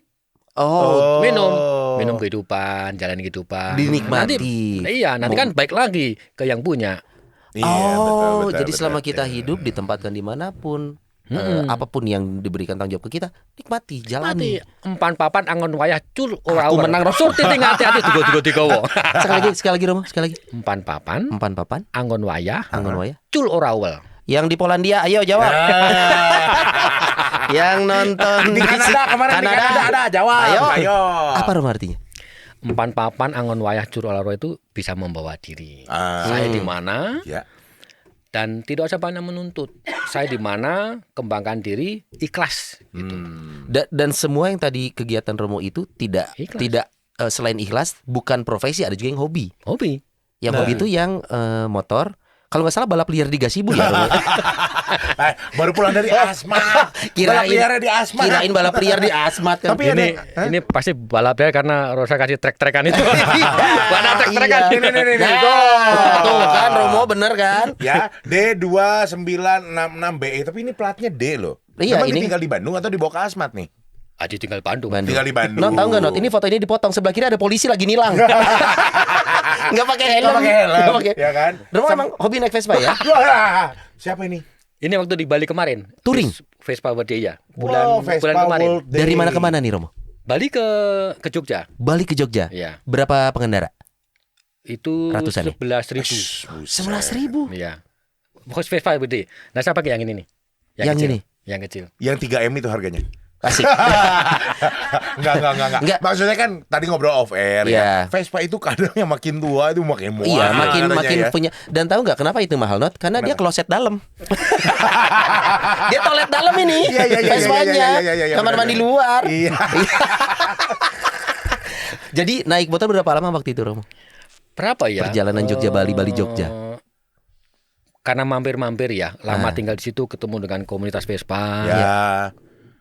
Oh,
Minum kehidupan, jalan kehidupan.
Dinikmati.
Nanti kan baik lagi ke yang punya.
Iya, betul,
jadi
betul,
selama
betul.
kita hidup ditempatkan dimanapun, apapun yang diberikan tanggung jawab ke kita, nikmati, jalani.
Empan papan angon wayah cul ora
Aku menang, Romo.
Surti tinggal hati-hati tiga-tiga.
Sekali lagi Romo, sekali lagi.
Empan papan
Papan,
angon wayah
anggon waya.
cul ora wel.
Yang di Polandia, ayo jawab. Yang nonton
Di Kanada kemarin di Kanada ada jawab. Ayo.
Apa Romo artinya?
Empan papan angon wayah cul ora wel itu bisa membawa diri. Saya di mana
Ya.
dan tidak usah banyak menuntut. Saya di mana kembangkan diri ikhlas gitu.
Dan semua yang tadi kegiatan Romo itu tidak
Ikhlas.
selain ikhlas, bukan profesi, ada juga yang hobi.
Hobi.
Yang hobi itu yang motor. Kalau nggak salah balap liar di Gasibu ya Romo.
Baru pulang dari Asmat. Balap liarnya di Asmat.
Kirain balap liar di Asmat kan.
Tapi
Ini pasti balap ya karena Rosa kasih trek-trekan itu. Mana trek-trekan
Iya.
ini.
Tuh kan Romo bener kan?
Ya, D2966BE, tapi ini platnya D loh.
Iya,
Memang
ini-
tinggal di Bandung atau dibawa ke Asmat nih?
Adi tinggal Bandung.
Tinggal di Bandung.
Not tahu nggak Not? Ini foto ini dipotong sebelah kiri ada polisi lagi nilang. Nggak pakai helm.
Nggak pakai helm,
Nggak pakai.
ya kan?
Romo emang hobi naik Vespa ya?
Wah, siapa ini?
Ini waktu di Bali kemarin.
Touring?
Vespa World Day ya.
Wow,
Bulan
Vespa
kemarin.
World Day.
Dari mana ke mana nih Romo?
Bali ke Jogja.
Balik ke Jogja.
Iya.
Berapa pengendara?
Itu
Ratusan ya?
11.000.
11.000.
Iya. Pokoknya Vespa World Day. Nah, saya pakai yang ini nih.
Yang
kecil.
ini?
Yang kecil.
Yang 3M itu harganya.
Asik.
Enggak.
Enggak.
Maksudnya kan tadi ngobrol off air ya.
Iya.
Vespa itu kadang yang makin tua itu makin muat.
Iya,
katanya
makin
ya.
punya. Dan tahu nggak kenapa itu mahal Not? Karena dia kloset dalam. Dia toilet dalam ini.
Iya,
Vespanya. Kamar
benar,
mandi
benar.
luar.
Iya.
Jadi naik motor berapa lama waktu itu Romo?
Berapa ya?
Perjalanan Jogja Bali Jogja.
Karena mampir-mampir ya, lama tinggal di situ ketemu dengan komunitas Vespa.
Ya,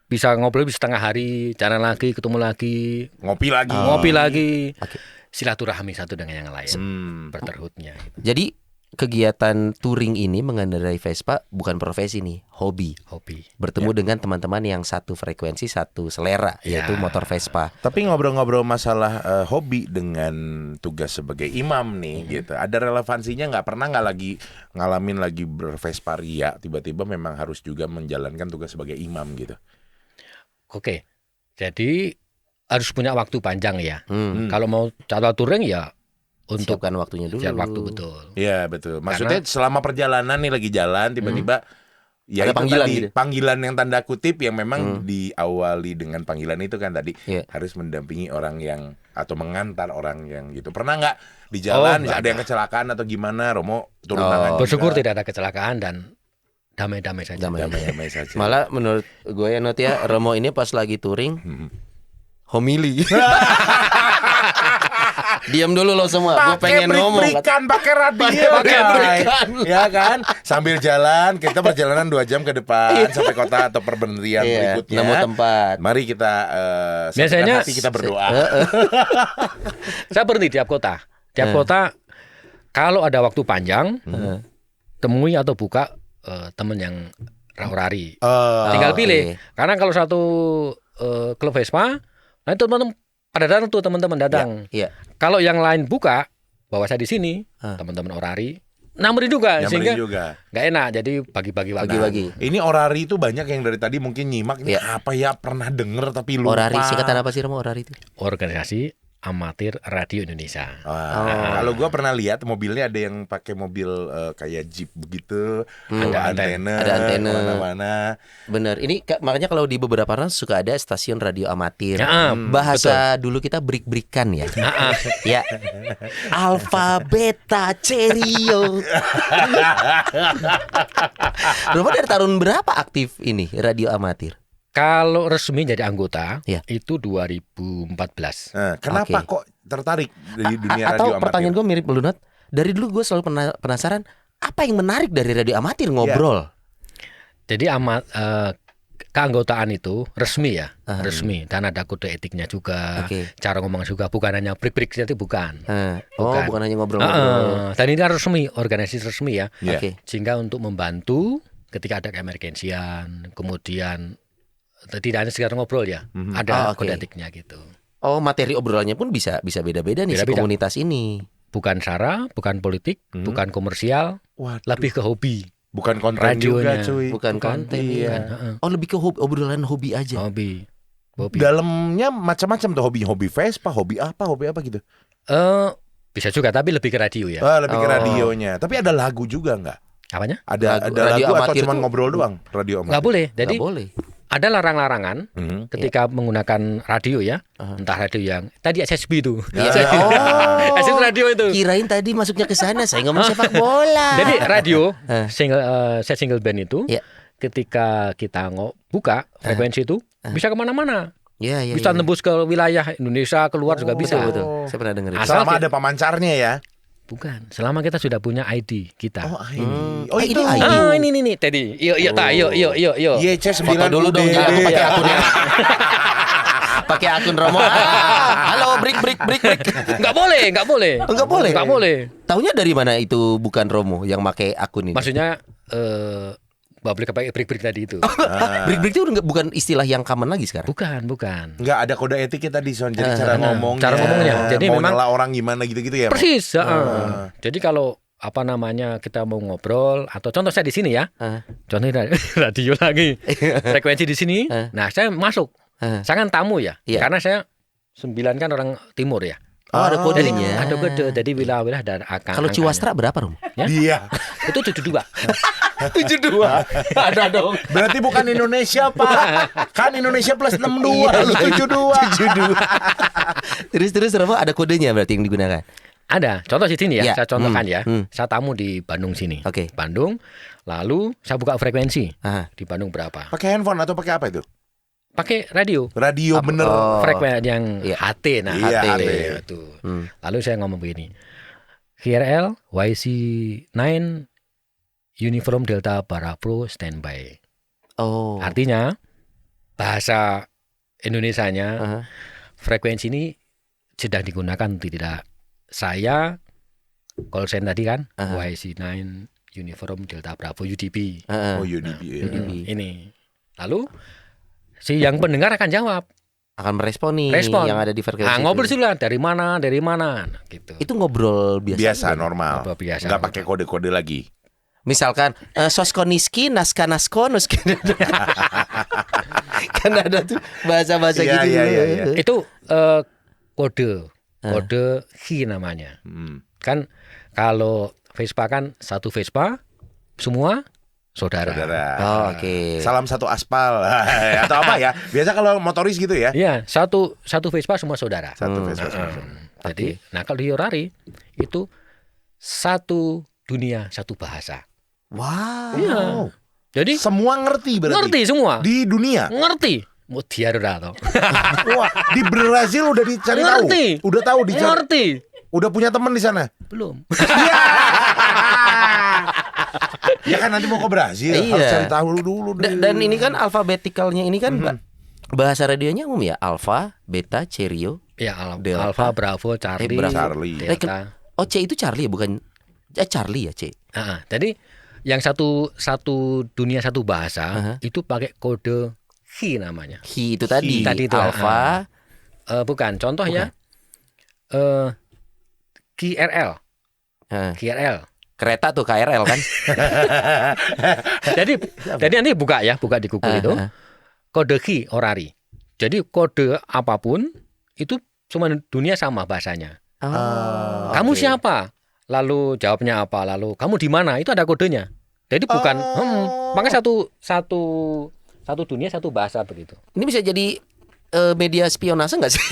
Bisa ngobrol bisa setengah hari, jalan lagi, ketemu lagi,
ngopi lagi.
ngopi lagi.
Oke.
Silaturahmi satu dengan yang lain. Berterhutnya. Gitu.
Jadi kegiatan touring ini mengendarai Vespa bukan profesi nih, hobi.
Hobi.
Bertemu dengan teman-teman yang satu frekuensi, satu selera,
Ya.
yaitu motor Vespa.
Tapi ngobrol-ngobrol masalah hobi dengan tugas sebagai imam nih gitu. Ada relevansinya nggak? Pernah nggak lagi ngalamin lagi bervespa ria, tiba-tiba memang harus juga menjalankan tugas sebagai imam gitu.
Oke. Jadi harus punya waktu panjang ya.
Hmm.
Kalau mau catat touring ya untuk
Siapkan waktunya dulu.
siap waktu betul.
Iya betul. Maksudnya selama perjalanan nih lagi jalan tiba-tiba ya
Ada
itu
panggilan
tadi,
gitu.
panggilan yang tanda kutip yang memang diawali dengan panggilan itu kan tadi
Iya.
harus mendampingi orang yang atau mengantar orang yang gitu. Pernah nggak di jalan
nggak
ada yang kecelakaan atau gimana? Romo turun tangan.
Bersyukur
juga.
tidak ada kecelakaan dan damai-damai saja.
Damai-damai saja.
Malah menurut gue ya Not ya, Romo ini pas lagi touring homili. Diam dulu lo semua. Gue
Pakai
pengen ngomong.
berikan, pakai radio,
Pakai
guys.
berikan.
Ya kan? Sambil jalan, kita perjalanan 2 jam ke depan sampai kota atau perberhentian
Iya,
berikutnya.
nemu tempat.
Mari kita
Biasanya
satukan hati, kita berdoa.
Saya berhenti tiap kota. Tiap kota kalau ada waktu panjang, temui atau buka temen yang orari. Tinggal pilih.
oke.
Karena kalau satu klub Vespa, nah itu teman-teman pada datang tuh teman-teman datang.
Iya.
Kalau yang lain buka, bawa saya di sini, teman-teman orari, nyamperin juga,
Nyamperin
sehingga
juga.
nggak enak. Jadi bagi-bagi waktu.
Bagi-bagi.
Ini orari itu banyak yang dari tadi mungkin nyimak. Ini
Iya.
apa ya, pernah denger tapi lupa.
Orari singkatan apa sih Romo orari itu?
Organisasi Amatir Radio Indonesia.
Wah, kalau gua pernah lihat mobilnya ada yang pakai mobil kayak jeep begitu, ada antena,
Ada antena.
mana-mana.
Bener. Ini makanya kalau di beberapa orang suka ada stasiun radio amatir.
Ya,
Bahasa dulu kita break-breakan ya. Ya. Alfa, beta, cerio. Romo dari tahun berapa aktif ini radio amatir?
Kalau resmi jadi anggota
Ya.
itu 2014.
Nah, kenapa
Oke.
kok tertarik dari dunia radio
Atau
amatir?
pertanyaan gue mirip Lunat. Dari dulu gue selalu penasaran apa yang menarik dari radio amatir ngobrol.
Jadi keanggotaan itu resmi ya, resmi dan ada kode etiknya juga,
Oke.
cara ngomong juga, bukan hanya break-break jadi bukan.
Bukan hanya ngobrol-ngobrol.
Dan ini kan resmi, organisasi resmi ya,
Iya.
Oke.
sehingga untuk membantu ketika ada keemergensian, kemudian tidak hanya sekedar ngobrol ya, ada
oke.
kode etiknya gitu.
Oh, materi obrolannya pun bisa beda-beda nih si
Beda-beda.
komunitas ini.
Bukan sara, bukan politik, bukan komersial,
Waduh.
lebih ke hobi.
Bukan konten
Radionya.
juga, cuy.
Bukan konten
Iya.
ya. Oh, lebih ke obrolan hobi aja.
Hobi.
Dalamnya macam-macam tuh, hobi Vespa, hobi apa gitu.
Bisa juga, tapi lebih ke radio ya.
Lebih ke radionya. Tapi ada lagu juga nggak?
Apanya?
Ada
Radio
lagu atau
amatir
cuma
tuh-
ngobrol doang? Radio amatir.
Nggak boleh. Jadi
Nggak boleh.
ada larang-larangan
Mhm.
ketika menggunakan radio ya, entah radio yang tadi SSB itu,
Iya.
SSB radio itu.
Kirain tadi masuknya ke sana. Saya ngomong sepak bola.
Jadi radio single band itu,
Iya.
ketika kita buka frekuensi itu bisa kemana-mana,
Iya, iya.
bisa
iya.
tembus ke wilayah Indonesia, keluar juga bisa.
Betul. Saya pernah dengar itu.
Asal
Selama ada pemancarnya ya.
Bukan, selama kita sudah punya ID kita.
ini.
Ini ID.
Ini tadi. Yuk,
YC9
Foto dulu dong, jangan aku pakai akunnya. Pakai akun Romo. Halo, break.
Nggak boleh.
Enggak boleh.
Nggak boleh.
Taunya dari mana itu bukan Romo yang pakai akun ini?
Maksudnya nggak boleh pakai break tadi itu.
Break itu bukan istilah yang common lagi sekarang.
Bukan.
Nggak ada kode etiknya tadi, Son. Jadi cara ngomongnya.
Cara ngomongnya. Jadi
mau
memang
nyela orang gimana gitu-gitu ya.
Persis. Jadi kalau kita mau ngobrol atau contoh saya di sini ya. Contohnya radio lagi. Frekuensi di sini. Nah, saya masuk. Saya kan tamu ya.
Iya.
Karena saya 9 kan orang timur ya.
Oh, ada
Jadi
kodenya.
ada kode. Jadi wilayah dan angka.
Kalau Ciwastra berapa, Romo?
Iya.
itu 72.
72. Ada dong.
Berarti bukan Indonesia, Pak. Kan Indonesia plus 62, lu 72.
Terus Romo ada kodenya berarti yang digunakan.
Ada. Contoh di sini ya.
Iya.
Saya contohkan ya.
Hmm.
Saya tamu di Bandung sini.
Oke.
Bandung. Lalu saya buka frekuensi.
Ah.
Di Bandung berapa?
Pakai handphone atau pakai apa itu?
Pakai radio.
Radio bener.
Frekuensi yang
Iya.
HT. Nah,
Iya,
HT.
HT.
Itu. Lalu saya ngomong begini. KRL YC9 Uniform Delta Bravo standby.
Oh.
Artinya bahasa Indonesianya frekuensi ini sedang digunakan atau tidak. Saya call sign tadi kan YC9 Uniform Delta Bravo UDP.
Oh, UDP.
Ini. Lalu si yang pendengar akan jawab.
Akan merespon nih
Respon.
yang ada di frekuensi.
Nah, ngobrol
itu.
sih lah dari mana Nah, gitu.
Itu ngobrol biasa.
Biasa, normal.
Ngobrol biasa.
Nggak pakai kode-kode lagi.
Misalkan soskoniski naskanasko kan ada tuh bahasa-bahasa
Iya,
gitu.
iya.
Itu kode HI namanya. Kan kalau Vespa kan satu Vespa semua saudara.
Oh, oke.
Salam satu aspal atau apa ya? Biasa kalau motoris gitu ya.
Iya, satu Vespa semua saudara.
Satu Vespa.
Jadi, nah kalau di Yorari itu satu dunia, satu bahasa.
Wow.
Iya. Jadi
Semua ngerti berarti.
ngerti semua.
Di dunia.
Ngerti. Mau dia udah tahu.
Wah, di Brazil udah dicari tahu.
Ngerti.
Udah tahu dicari.
Ngerti.
Udah punya teman di sana?
Belum.
Ya kan nanti mau ke Brazil,
Iya.
harus cari tahu dulu.
Dan ini kan alfabetikalnya ini kan bahasa radionya umum ya, alfa, beta, cerio.
Ya,
Delta.
Alpha, Bravo, Charlie,
Bravo.
Charlie.
Delta.
Oh, C itu Charlie ya, bukan Charlie ya, C.
Jadi yang satu dunia satu bahasa itu pakai kode Hi namanya.
Hi itu tadi.
Tadi itu,
alfa.
Bukan, contohnya KRL. KRL.
Kereta tuh KRL kan.
Jadi nanti buka di Google itu. Kode Hi orari. Jadi kode apapun itu cuma dunia sama bahasanya. Kamu siapa? Lalu jawabnya apa? Lalu kamu di mana? Itu ada kodenya. Jadi bukan makanya satu dunia satu bahasa begitu.
Ini bisa jadi media spionase nggak sih?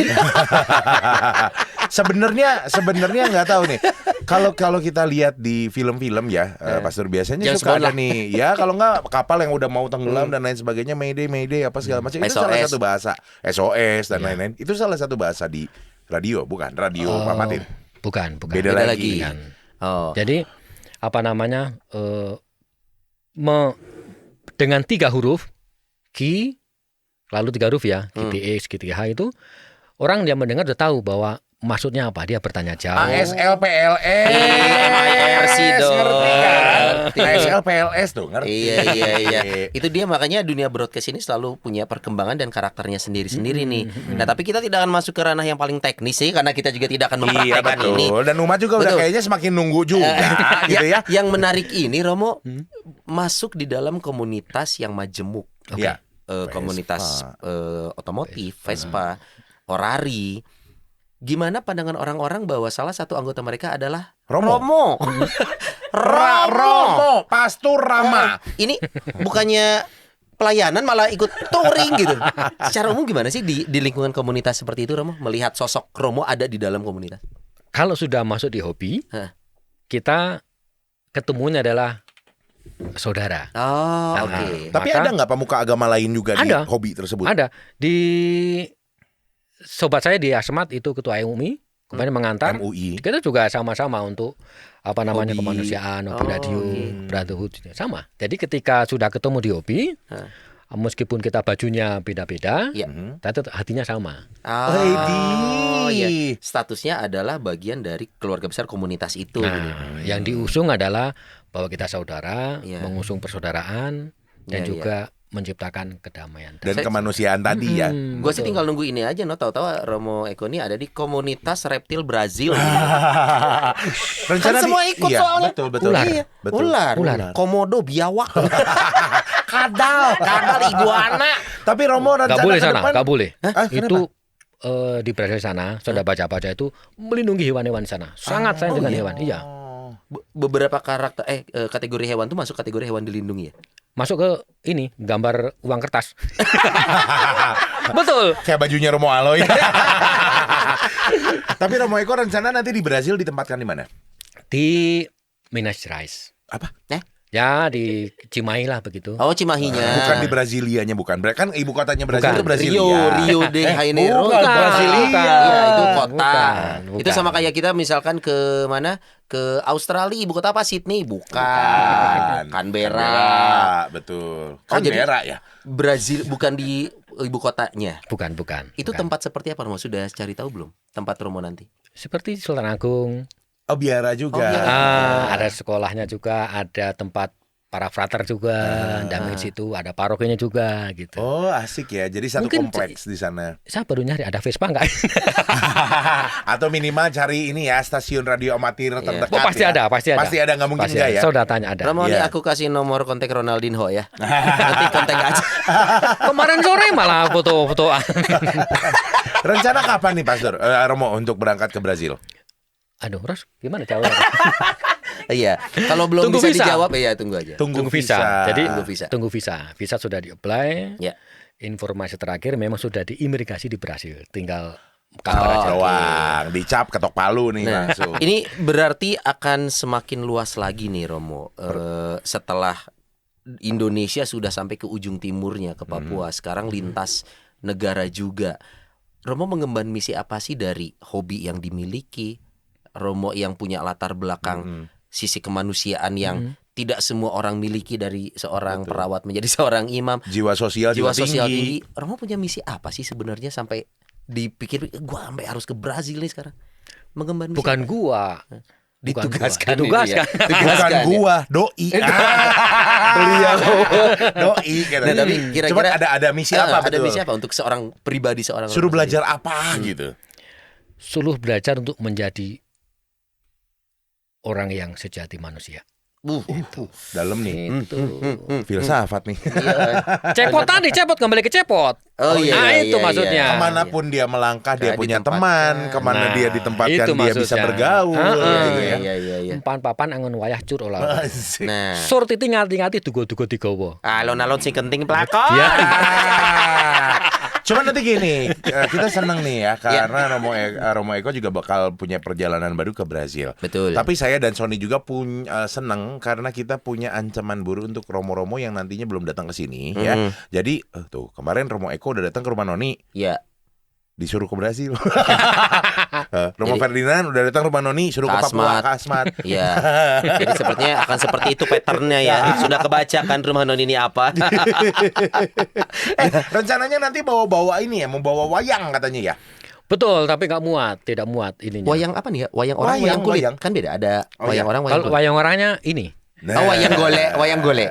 Sebenarnya nggak tahu nih. Kalau kita lihat di film-film ya, Pastor biasanya
James
suka
Bond
ada
lah.
nih. Ya kalau nggak kapal yang udah mau tenggelam dan lain sebagainya, Mayday apa segala macam. Itu salah
SOS.
satu bahasa SOS dan lain-lain. Itu salah satu bahasa di radio, bukan radio Pak Matin.
Bukan.
Beda lagi.
Bukan.
Oh.
Jadi apa namanya? Dengan 3 huruf Ki, lalu 3 huruf ya, GTX, GTH itu orang yang mendengar udah tahu bahwa maksudnya apa. Dia bertanya jauh.
ASLPLS.
MIRC dong.
Ngerti kan?
Ngerti.
ASLPLS tuh ngerti.
Iya. Itu dia makanya dunia broadcast ini selalu punya perkembangan dan karakternya sendiri-sendiri nih. Nah, tapi kita tidak akan masuk ke ranah yang paling teknis sih, karena kita juga tidak akan
Iya
mempraktekkan ini.
betul. Dan umat juga udah
Betul.
kayaknya semakin nunggu juga gitu ya.
Yang menarik ini Romo masuk di dalam komunitas yang majemuk.
Iya.
Komunitas otomotif, Vespa, Orari. Gimana pandangan orang-orang bahwa salah satu anggota mereka adalah
Romo.
Romo.
Pastor Rama.
Ini bukannya pelayanan malah ikut touring gitu. Secara umum gimana sih di lingkungan komunitas seperti itu, Romo? Melihat sosok Romo ada di dalam komunitas.
Kalau sudah masuk di hobi, kita ketemunya adalah saudara.
Oh, oke.
Tapi
Maka-
ada nggak pemuka agama lain juga di
Ada.
hobi tersebut?
Ada di sobat saya di Asmat itu ketua MUI kemarin mengantar.
MUI.
Kita juga sama-sama untuk apa namanya
Hobi.
kemanusiaan, hobi
Oh,
radio,
oke.
brotherhood sama. Jadi ketika sudah ketemu di hobi, meskipun kita bajunya beda-beda,
Iya.
tapi hatinya sama.
Oh,
Widih.
iya. Statusnya adalah bagian dari keluarga besar komunitas itu. gitu.
Nah, yang diusung adalah bahwa kita saudara,
Iya.
mengusung persaudaraan dan
Iya,
juga menciptakan kedamaian.
Dan
Saya-
kemanusiaan tadi ya.
Gue sih tinggal nunggu ini aja, tahu-tahu Romo Eko ini ada di komunitas reptil Brazil.
Rencana
Kan semua ikut
iya,
soalnya.
Betul.
Ular.
Iya, betul.
Ular. Komodo, biawak. kadal iguana.
Tapi Romo rencana
Gak boleh
ke
sana,
depan.
gak boleh.
Kenapa?
Itu di Brazil sana, sudah baca-baca itu melindungi hewan-hewan sana. Sangat sayang dengan hewan. Iya.
Beberapa karakter kategori hewan tuh masuk kategori hewan dilindungi ya.
Masuk ke ini gambar uang kertas. Betul.
Kayak bajunya Romo Aloy. Tapi Romo Eko rencana nanti di Brazil ditempatkan di mana?
Di Minas Gerais.
Apa?
Ya di Cimahi lah begitu.
Oh, Cimahinya.
Bukan di Brasilianya, bukan. Kan ibu kotanya Brazil
Bukan.
itu Brasilia.
Rio de Janeiro.
bukan, Brasilia.
Iya, itu kota.
Bukan.
Itu sama kayak kita misalkan ke mana? Ke Australia, ibu kota apa? Sydney? Bukan. Canberra.
Betul.
Oh, jadi-
Canberra ya.
Brazil bukan di ibu kotanya.
Bukan.
Itu
Bukan.
tempat seperti apa, Romo? Sudah cari tahu belum? Tempat Romo nanti.
Seperti Sultan Agung.
Oh, biara juga.
Oh, biara.
Ada sekolahnya juga, ada tempat para frater juga, dan di situ ada parokinya juga gitu.
Oh, asik ya. Jadi satu
Mungkin
kompleks di sana.
Saya baru nyari ada Vespa nggak?
Atau minimal cari ini ya, stasiun radio amatir terdekat.
Oh, pasti
ya.
ada, pasti ada.
Pasti ada, nggak mungkin
Pasti
enggak
ada.
ya.
Saya udah tanya ada.
Romo, ini
Iya.
aku kasih nomor kontak Ronaldinho ya. Nanti kontak aja.
Kemarin sore malah foto-fotoan.
Rencana kapan nih Pastor Romo untuk berangkat ke Brazil?
Aduh, Ros, gimana jawabannya?
Iya. Kalau belum
Tunggu
bisa
visa.
dijawab ya tunggu aja.
Tunggu visa. Jadi
Tunggu visa.
tunggu visa. Visa sudah di-apply.
Ya.
Informasi terakhir memang sudah diimigrasi di Brasil. Tinggal kantor aja.
Doang, dicap ketok palu nih
Nah,
langsung.
ini berarti akan semakin luas lagi nih Romo. Setelah Indonesia sudah sampai ke ujung timurnya ke Papua, sekarang lintas negara juga. Romo mengemban misi apa sih dari hobi yang dimiliki? Romo yang punya latar belakang sisi kemanusiaan yang tidak semua orang miliki, dari seorang perawat menjadi seorang imam.
Jiwa sosial
Jiwa
juga
sosial
tinggi.
tinggi. Romo punya misi apa sih sebenarnya sampai dipikir gua sampai harus ke Brazil nih sekarang mengemban misi?
Bukan gua.
Ditugaskan.
Ditugaskan.
Ini ya.
Bukan
Ditugaskan ya.
gua, doi. Beliau doi katanya.
Nah, tapi kira-kira
Cuman ada misi apa
ada
betul?
misi apa untuk seorang pribadi, seorang
Suruh
Romo
belajar apa gitu.
Suruh belajar untuk menjadi orang yang sejati manusia.
Dalam nih.
Itu.
Filsafat nih.
Cepot tadi, cepot kembali ke cepot.
Oh iya,
Nah,
iya,
itu
iya,
maksudnya.
iya.
Kemanapun dia melangkah, dia
Kayak
punya
ditempatkan.
teman. Kemana
Nah,
dia ditempatkan,
itu
dia bisa
maksudnya.
bergaul. Gitu ya.
Iya.
Umpan papan angon wayah cur olah.
Asik.
Nah,
Sur titi ngati-ngati dugo-dugo digawa.
alon-alon sing kenting pelakon.
Ya.
Cuman nanti gini, kita seneng nih ya karena Romo Eko juga bakal punya perjalanan baru ke Brazil.
Betul.
Tapi saya dan Sony juga seneng karena kita punya ancaman baru untuk Romo-Romo yang nantinya belum datang ke sini ya. Jadi tuh kemarin Romo Eko udah datang ke rumah Noni,
Ya,
disuruh ke Brazil. Romo Ferdinand udah datang ke rumah Noni, suruh ke Papua, Kasmat.
Iya. Jadi sepertinya akan seperti itu patternnya ya. Sudah kebaca kan rumah non ini apa?
Rencananya nanti bawa-bawa ini ya, membawa wayang katanya ya.
Betul, tapi nggak muat, tidak muat ininya.
Wayang apa nih ya? Wayang orang, wayang kulit.
Wayang.
Kan beda. Ada
Oh,
wayang
iya.
orang, wayang
Kalau
kulit.
wayang orangnya ini,
Oh, wayang golek, wayang golek.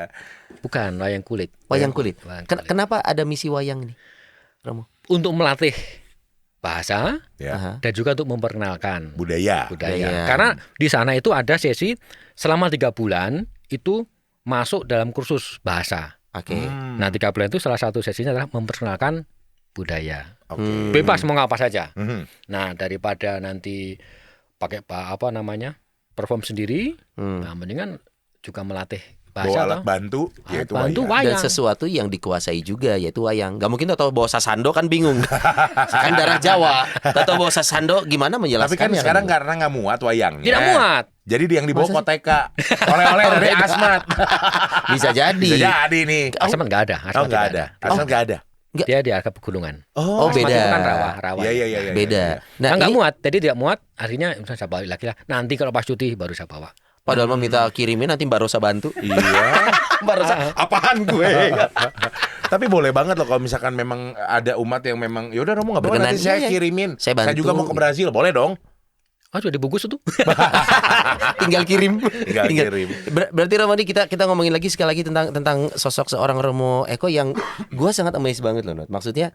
bukan wayang kulit.
Wayang kulit.
Wayang kulit.
Kenapa ada misi wayang ini, Romo?
Untuk melatih bahasa
Ya.
Aha.
dan juga untuk memperkenalkan
Budaya.
budaya. Karena di sana itu ada sesi selama 3 bulan itu masuk dalam kursus bahasa.
Oke.
Nah 3 bulan itu salah satu sesinya adalah memperkenalkan budaya.
Oke.
Bebas mau apa saja.
Mhm.
Nah daripada nanti pakai apa namanya perform sendiri, nah mendingan juga melatih
Bawa
bahasa
alat
toh.
bantu, yaitu
Bantu
wayang.
Dan
wayang.
sesuatu yang dikuasai juga, yaitu wayang. Gak mungkin atau bawa sasando kan bingung. Kan darah Jawa. Atau bawa sasando gimana
Tapi
menjelaskannya?
kan sekarang karena nggak muat wayangnya.
Tidak muat.
Jadi yang dibawa koteka. Oleh-oleh dari Asmat.
Bisa jadi.
Bisa jadi nih.
Asmat nggak ada.
Oh nggak ada. Asmat nggak ada.
Dia di arah pegunungan.
Oh,
Asmat
beda.
itu kan rawa.
Iya iya iya.
Beda.
Nah, nggak
ini
muat. Jadi tidak muat. Akhirnya misalnya saya balik lagi lah. Nanti kalau pas cuti baru saya bawa.
padahal meminta kirimin nanti Mbak Rosa bantu.
Iya.
Mbak Rosa, apaan gue?
Tapi boleh banget loh kalau misalkan memang ada umat yang memang yaudah Romo nggak apa-apa
Berkenan.
nanti saya
Iya, iya.
kirimin.
Saya bantu.
juga mau ke Brazil, boleh dong.
Ah sudah dibungkus itu.
Tinggal kirim.
Tinggal kirim.
Berarti Romadi kita ngomongin lagi sekali lagi tentang sosok seorang Romo Eko yang gue sangat amazed banget loh, Not. Maksudnya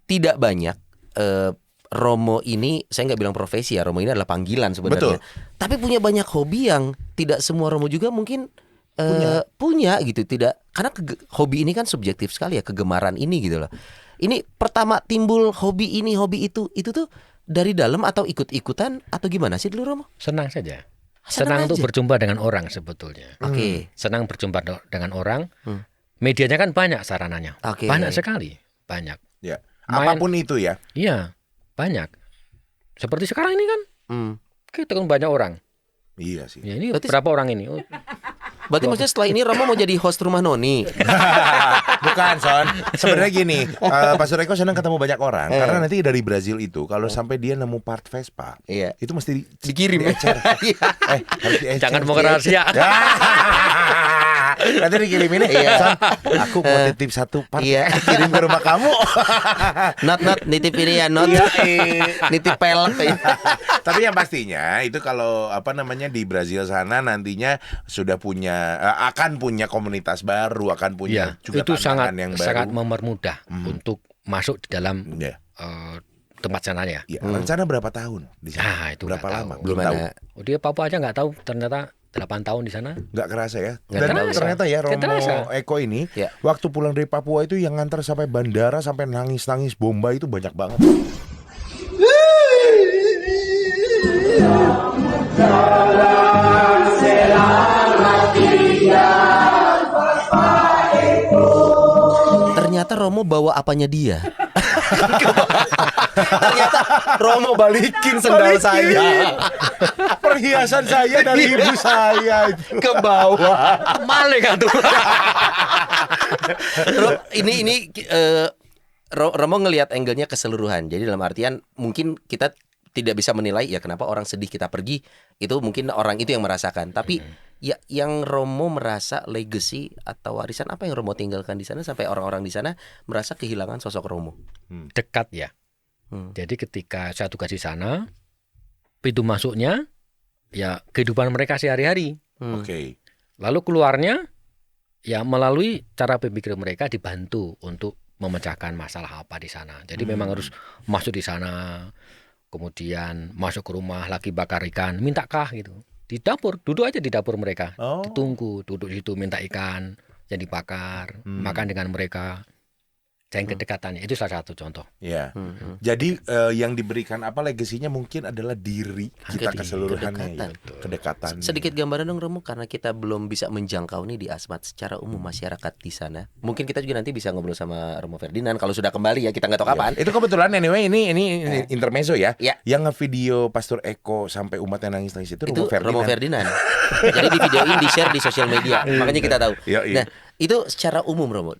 tidak banyak Romo ini, saya nggak bilang profesi ya, Romo ini adalah panggilan sebenarnya.
Betul.
Tapi punya banyak hobi yang tidak semua Romo juga mungkin punya gitu. Tidak, karena hobi ini kan subjektif sekali ya, kegemaran ini gitu loh. Ini pertama timbul hobi ini, hobi itu tuh dari dalam atau ikut-ikutan atau gimana sih dulu Romo?
Senang saja.
Senang
Senang untuk
aja.
berjumpa dengan orang sebetulnya.
Oke.
Senang berjumpa dengan orang. Medianya kan banyak sarananya.
Oke.
Banyak sekali. Banyak.
Ya.
Main-
Apapun itu ya.
Iya, banyak. Seperti sekarang ini kan
Hmm.
kita kan banyak orang.
Iya sih.
Ya, ini
Berarti-
berapa orang ini? Oh,
Berarti maksudnya setelah ini Romo mau jadi host rumah Noni.
Bukan Son. Sebenarnya gini, Pastor Eko senang ketemu banyak orang karena nanti dari Brazil itu kalau sampai dia nemu part Vespa,
Iya.
itu mesti
Dikirim.
diecer. harus diecer.
jangan mau rahasia.
Nanti dikirimin
Iya.
Son, aku mau titip satu part
Iya.
kirim ke rumah kamu.
Not nitip ini ya, not.
Iya,
Nitip pelek ya.
Tapi yang pastinya itu kalau apa namanya di Brazil sana nantinya sudah punya akan punya komunitas baru, akan punya
Iya,
juga
itu sangat
tantangan yang baru.
sangat mempermudah untuk masuk di dalam
Ya.
tempat sananya.
Ya, rencana berapa tahun di sana?
Ah, itu
berapa
nggak
lama?
tahu.
Belum tahu.
Gimana?
Oh, dia Papua aja nggak tahu, ternyata 8 tahun di sana.
Nggak kerasa ya.
Nggak
Dan
terasa.
ternyata ya
Nggak terasa.
Romo Eko ini
Ya.
waktu pulang dari Papua itu yang nganter sampai bandara sampai nangis-nangis bomba itu banyak banget.
Ternyata Romo bawa apanya dia. Ternyata Romo balikin sendal saya
Perhiasan saya dari ibu saya itu.
ke bawah.
Maling kan tuh.
Romo ngelihat angle-nya keseluruhan. Jadi dalam artian mungkin kita tidak bisa menilai ya kenapa orang sedih kita pergi, itu mungkin orang itu yang merasakan. Tapi ya yang Romo merasa legacy atau warisan apa yang Romo tinggalkan di sana sampai orang-orang di sana merasa kehilangan sosok Romo.
Dekat ya. Jadi ketika saya tugas di sana, pintu masuknya ya kehidupan mereka sehari-hari.
Oke.
Lalu keluarnya ya melalui cara berpikir mereka dibantu untuk memecahkan masalah apa di sana. Jadi memang harus masuk di sana, kemudian masuk ke rumah lagi bakar ikan, minta kah gitu. Di dapur, duduk aja di dapur mereka, ditunggu, duduk di situ minta ikan yang dibakar, makan dengan mereka. Dan kedekatannya itu salah satu contoh.
Ya. Jadi yang diberikan apa legasinya mungkin adalah diri kita keseluruhannya, kedekatan.
Sedikit gambaran dong Romo, karena kita belum bisa menjangkau nih di Asmat secara umum masyarakat di sana. Mungkin kita juga nanti bisa ngobrol sama Romo Ferdinand kalau sudah kembali ya, kita nggak tahu kapan.
Itu kebetulan anyway ini intermezzo ya.
Ya.
Yang ngevideo Pastor Eko sampai umatnya nangis-nangis itu
Romo Ferdinand. Jadi di videoin, di-share di sosial media, makanya kita tahu. Nah, itu secara umum Romo.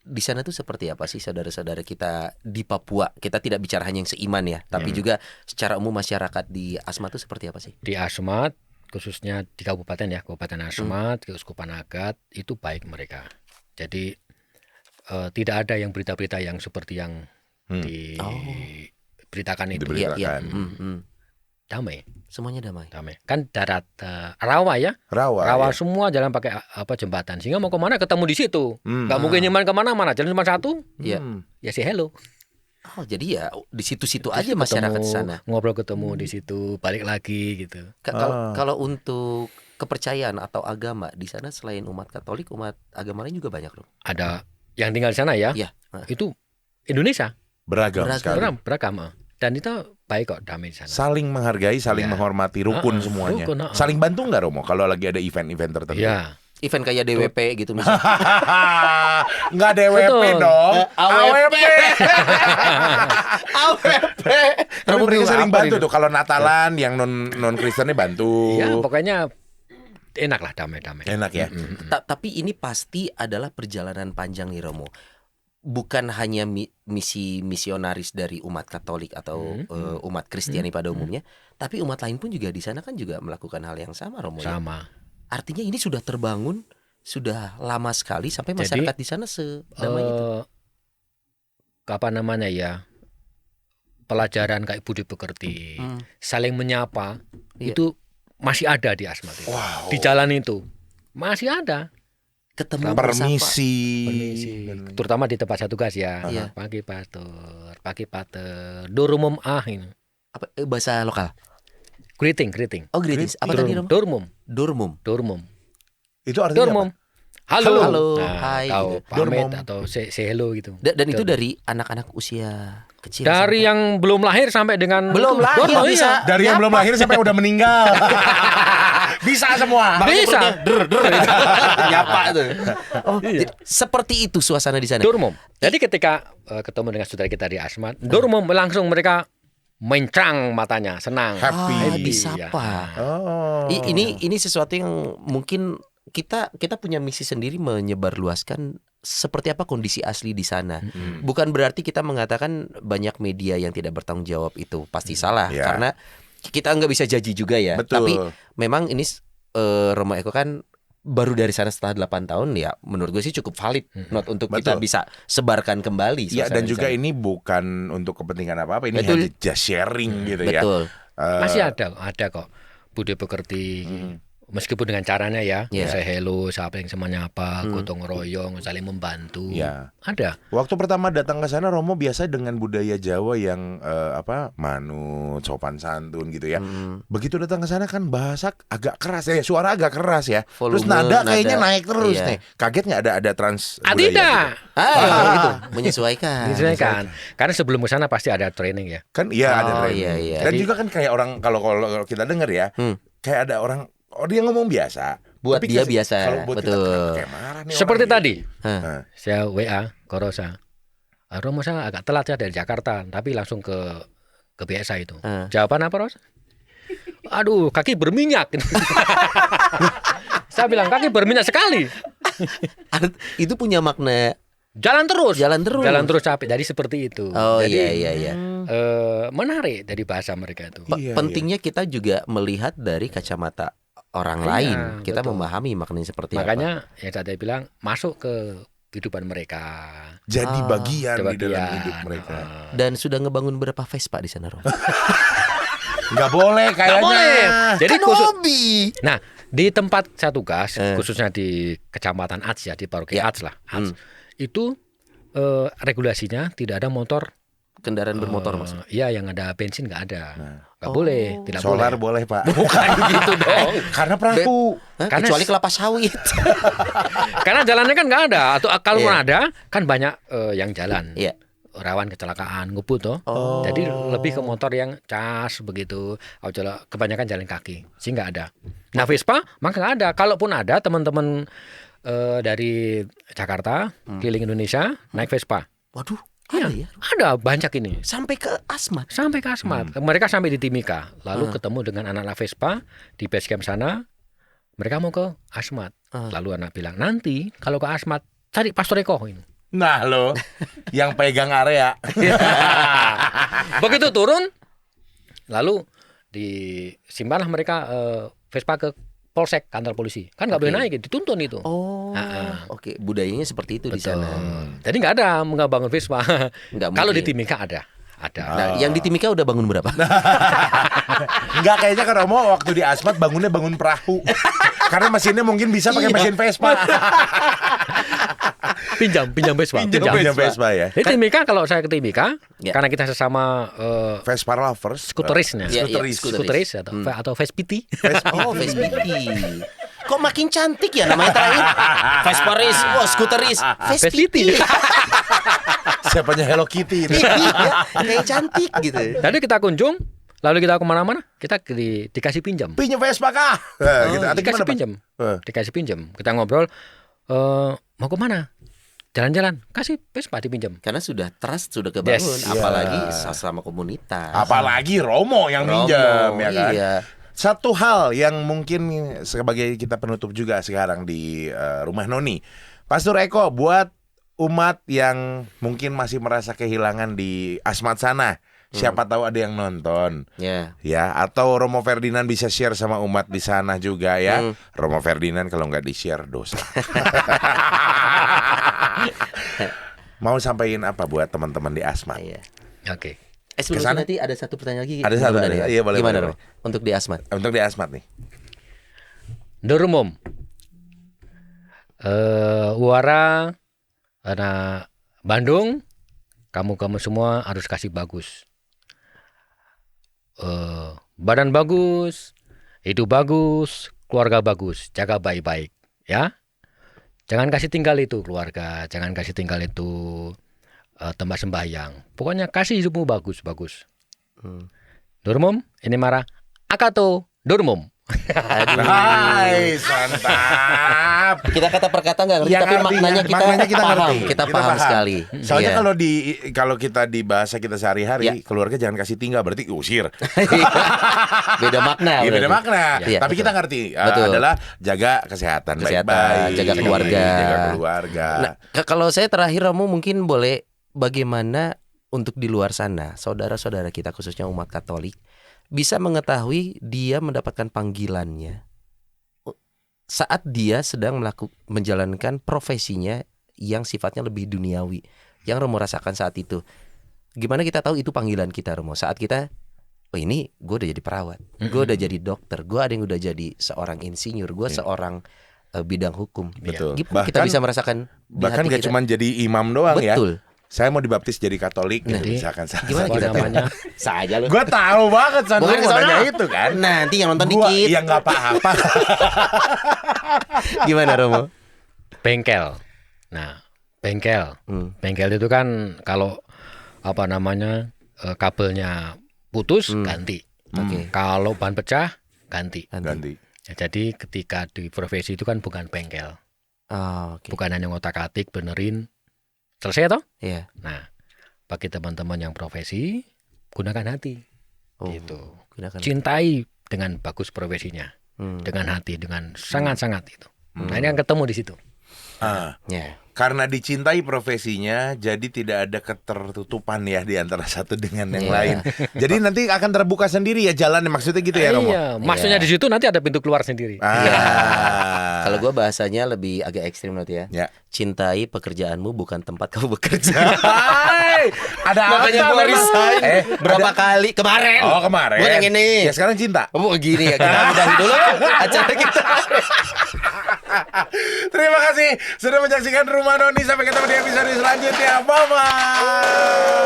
Di sana tuh seperti apa sih saudara-saudara kita di Papua? Kita tidak bicara hanya yang seiman ya, tapi juga secara umum masyarakat di Asmat itu seperti apa sih?
Di Asmat, khususnya di kabupaten ya, Kabupaten Asmat, Keuskupan Agat, itu baik mereka. Jadi tidak ada yang berita-berita yang seperti yang diberitakan itu.
Diberitakan.
Damai.
Semuanya damai.
Kan darat rawa ya.
Rawa ya.
Semua jalan pakai jembatan. Sehingga mau kemana ketemu di situ. Gak mungkin nyaman kemana-mana. Jalan cuma satu.
Iya.
Ya say hello.
Oh jadi ya di situ-situ aja masyarakat di sana.
Ngobrol ketemu di situ, balik lagi gitu.
Kalau untuk kepercayaan atau agama di sana selain umat Katolik, umat agama lain juga banyak loh.
Ada yang tinggal di sana ya.
Iya.
Itu Indonesia.
Beragam.
Beragam. Dan itu baik kok, damai di sana.
Saling menghargai, saling menghormati, rukun semuanya. Saling bantu nggak Romo kalau lagi ada event-event tertentu?
Iya.
Event kayak DWP gitu misalnya.
Nggak DWP dong. AWP.
AWP.
Tapi mereka saling bantu tuh. Kalau Natalan yang non Kristennya bantu.
Ya pokoknya enak lah, damai-damai.
Enak ya.
Tapi ini pasti adalah perjalanan panjang nih Romo. Bukan hanya misi misionaris dari umat Katolik atau umat Kristiani pada umumnya, tapi umat lain pun juga di sana kan juga melakukan hal yang sama Romo.
Sama.
Ya? Artinya ini sudah terbangun sudah lama sekali sampai masyarakat di sana sedamai itu.
Apa namanya ya? Pelajaran kayak budi pekerti, saling menyapa, itu masih ada di Asmat itu.
Wow.
Di jalan itu masih ada.
Ketemu
permisi.
Terutama di tempat saya tugas ya. Pagi pastor, pagi pater, dorumum ini.
Apa bahasa lokal?
Greeting.
Oh, greetings. Apa tadi Romo? Dormum.
Itu artinya
dormum.
apa?
Halo.
Hai.
Atau
Gitu.
pamit atau say hello gitu.
Dan itu dari anak-anak usia kecil.
Dari yang belum lahir sampai dengan
belum lahir bisa.
Dari yang belum lahir sampai udah meninggal. Bisa semua.
Bisa.
Nyapa tuh. Oh, seperti itu suasana di sana.
Dormum. Jadi ketika ketemu dengan saudara kita di Asmat, dormum langsung mereka mencang matanya, senang,
happy.
Disapa. Ini sesuatu yang mungkin kita punya misi sendiri menyebarluaskan seperti apa kondisi asli di sana. Bukan berarti kita mengatakan banyak media yang tidak bertanggung jawab itu pasti salah, karena kita nggak bisa jaji juga ya.
Betul.
Tapi memang ini Romo Eko kan baru dari sana setelah 8 tahun ya, menurut gue sih cukup valid untuk kita bisa sebarkan kembali.
Ya, dan juga ini bukan untuk kepentingan apa-apa, ini hanya just sharing gitu ya.
Betul.
Masih ada kok budi pekerti. Meskipun dengan caranya ya, saya hello, siapa yang semuanya apa, gotong royong, saling membantu. Ada.
Waktu pertama datang ke sana Romo biasa dengan budaya Jawa yang manut, sopan santun gitu ya. Begitu datang ke sana kan bahasa agak keras ya, suara agak keras ya.
Volume,
terus nada kayaknya naik terus nih. Kaget nggak ada trans budaya?
Tidak.
Gitu. Menyesuaikan.
Karena sebelum ke sana pasti ada training ya.
Kan ada training.
Iya.
Dan juga kan kayak orang kalau kita dengar ya, kayak ada orang dia ngomong biasa.
Buat dia biasa.
Kalau buat
betul.
Kita kayak marah nih
seperti
orang
tadi.
Gitu.
Saya WA Korosa. Romo saya agak telat ya dari Jakarta, tapi langsung ke BSA itu. Jawaban apa, Ros? Aduh, kaki berminyak. Saya bilang kaki berminyak sekali.
Itu punya makna
Jalan terus.
Jalan terus.
Jalan terus capek. Jadi seperti itu.
Oh
Jadi,
iya.
menarik dari bahasa mereka itu.
Iya,
Pentingnya kita juga melihat dari kacamata orang
Iya,
lain. Kita
betul.
memahami maknanya seperti apa.
Makanya yang saya bilang masuk ke kehidupan mereka.
Jadi bagian di dalam
Bagian.
hidup mereka.
Dan sudah ngebangun berapa Vespa di sana, Rom?
Nggak boleh kayaknya.
Nggak boleh. Jadi
Kan
khusus.
hobi.
Nah, di tempat saya tugas,
Eh.
khususnya di Kecamatan Ats ya, di Paroki
Ya.
Ats lah, Ats, itu regulasinya tidak ada motor.
Kendaraan bermotor Mas.
Iya, yang ada bensin nggak ada, nggak
Oh.
boleh, tidak
Solar
boleh.
boleh Pak.
Bukan gitu dong.
Karena perahu.
Hah?
Karena-
Kecuali kelapa sawit.
Karena jalannya kan nggak ada, atau kalaupun
Iya.
ada, kan banyak yang jalan.
Iya.
Rawan kecelakaan, ngebut toh.
Oh.
Jadi lebih ke motor yang cas begitu. Kebanyakan jalan kaki, sih nggak ada. Nah Vespa maka nggak ada. Kalaupun ada teman-teman dari Jakarta keliling Indonesia naik Vespa.
Waduh,
Iya,
ada ya.
ada banyak ini.
Sampai ke Asmat.
Sampai ke Asmat. Mereka sampai di Timika. Lalu ketemu dengan anak-anak Vespa di base camp sana. Mereka mau ke Asmat. Lalu anak bilang, nanti kalau ke Asmat cari Pastor Eko ini.
Nah lo, yang pegang area.
Begitu turun, lalu disimpanlah mereka Vespa ke Polsek, kantor polisi. Kan nggak boleh
Oke.
naik, dituntun itu.
Oh. Oke, budayanya seperti itu di
Betul.
sana.
Jadi nggak ada nggak bangun Vespa.
Nggak
Kalau di
mungkin.
Timika ada. Ada.
Nah, yang di Timika udah bangun berapa?
Enggak, kayaknya kan Romo waktu di Asmat bangunnya bangun perahu. Karena mesinnya mungkin bisa pakai
Iya.
mesin Vespa.
pinjam Vespa.
Pinjam Vespa ya.
Di Timika kalau saya ke Timika,
Ya.
karena kita sesama
Vespa lovers.
skuterisnya,
Iya, iya,
skuteris atau Vespiti.
Oh, Vespiti. Kok makin cantik ya namanya terakhir? Vesparis, wah skuteris, Vespiti.
Siapanya Hello Kitty itu.
Iya, kayak cantik gitu.
Jadi kita kunjung, lalu kita kemana-mana, kita dikasih pinjam.
Pinjam Vespa kah? Gitu. Atau
Dikasih
gimana, Pak?
pinjam.
Eh.
Dikasih pinjam. Kita ngobrol, mau kemana? Jalan-jalan, kasih Vespa dipinjam.
Karena sudah trust, sudah kebangun,
Yes.
apalagi
Iya.
sama komunitas.
Apalagi Romo yang
Romo,
minjam ya kan.
iya.
Satu hal yang mungkin sebagai kita penutup juga sekarang di Rumah Noni. Pastor Eko, buat umat yang mungkin masih merasa kehilangan di Asmat sana, siapa tahu ada yang nonton.
Ya.
Ya, atau Romo Ferdinand bisa share sama umat di sana juga ya. Romo Ferdinand kalau nggak di-share dosa. Mau sampaikan apa buat teman-teman di Asmat?
Iya.
Oke.
Sebelum
Kesana?
nanti ada satu pertanyaan lagi.
Ada satu,
Gimana
ada.
nih?
Iya, boleh,
Gimana
boleh,
Rom? Untuk di Asmat?
Untuk di Asmat nih.
Dorumum. Wara anak Bandung, kamu semua harus kasih bagus. Badan bagus, hidup bagus, keluarga bagus, jaga baik-baik, ya. Jangan kasih tinggal itu keluarga, jangan kasih tinggal itu tempat sembahyang. Pokoknya kasih hidupmu bagus. Dorumum, ini marah. Akato, dorumum.
Hai, mantap.
Kita kata per kata nggak ngerti,
Ya,
tapi
ngerti,
maknanya kita paham.
ngerti.
Kita paham sekali.
Soalnya
Iya.
kalau kita di bahasa kita sehari-hari,
Ya.
keluarga jangan kasih tinggal, berarti usir.
beda makna.
Iya, beda
berarti.
makna.
Iya,
Tapi
betul.
kita ngerti
Betul.
adalah jaga kesehatan baik-baik,
jaga keluarga.
jaga keluarga.
Nah, kalau saya terakhir Romo mungkin boleh bagaimana untuk di luar sana saudara-saudara kita khususnya umat Katolik bisa mengetahui dia mendapatkan panggilannya saat dia sedang menjalankan profesinya yang sifatnya lebih duniawi yang Romo rasakan saat itu. Gimana kita tahu itu panggilan kita, Romo? Saat kita, oh ini gue udah jadi perawat, gue udah jadi dokter, gue ada yang udah jadi seorang insinyur, gue seorang bidang hukum.
Betul.
Gimana kita bisa merasakan di
Bahkan
hati
gak
kita?
cuma jadi imam doang ya.
Betul.
Saya mau dibaptis jadi Katolik gitu,
Jadi,
misalkan.
Gimana
Apa
kita
namanya?
Saja lu.
Gue tahu banget San,
Bukan
lu
ke
mau
sana.
nanya itu kan.
Nanti yang nonton
Gua
dikit.
ya nggak apa-apa.
Gimana Romo?
Bengkel. Nah, bengkel. Bengkel itu kan kalau apa namanya kabelnya putus ganti.
Oke.
Kalau ban pecah ganti.
Ganti.
Ya, jadi ketika di profesi itu kan bukan bengkel,
Oh, oke.
bukan hanya ngotak-atik benerin selesai toh.
Iya.
Nah, bagi teman-teman yang profesi gunakan hati,
Oh,
gitu.
gunakan.
Cintai dengan bagus profesinya, dengan hati, dengan sangat-sangat itu. Nah ini kan ketemu di situ.
Ya.
Karena dicintai profesinya, jadi tidak ada ketertutupan ya di antara satu dengan yang
Iya.
lain. Jadi nanti akan terbuka sendiri ya jalannya, maksudnya gitu ya Romo?
Iya, maksudnya di situ nanti ada pintu keluar sendiri.
Ah.
Kalau gue bahasanya lebih agak ekstrim nanti ya.
Ya.
Cintai pekerjaanmu bukan tempat kamu bekerja.
Hai, ada
Makanya
apa
gue
memang?
resign berapa kali kemarin.
Oh kemarin.
Gue yang ini.
Ya sekarang cinta.
Oh gini ya, kita udahin dulu acara kita.
Terima kasih sudah menyaksikan Rumah Noni. Sampai ketemu di episode selanjutnya. Bye-bye.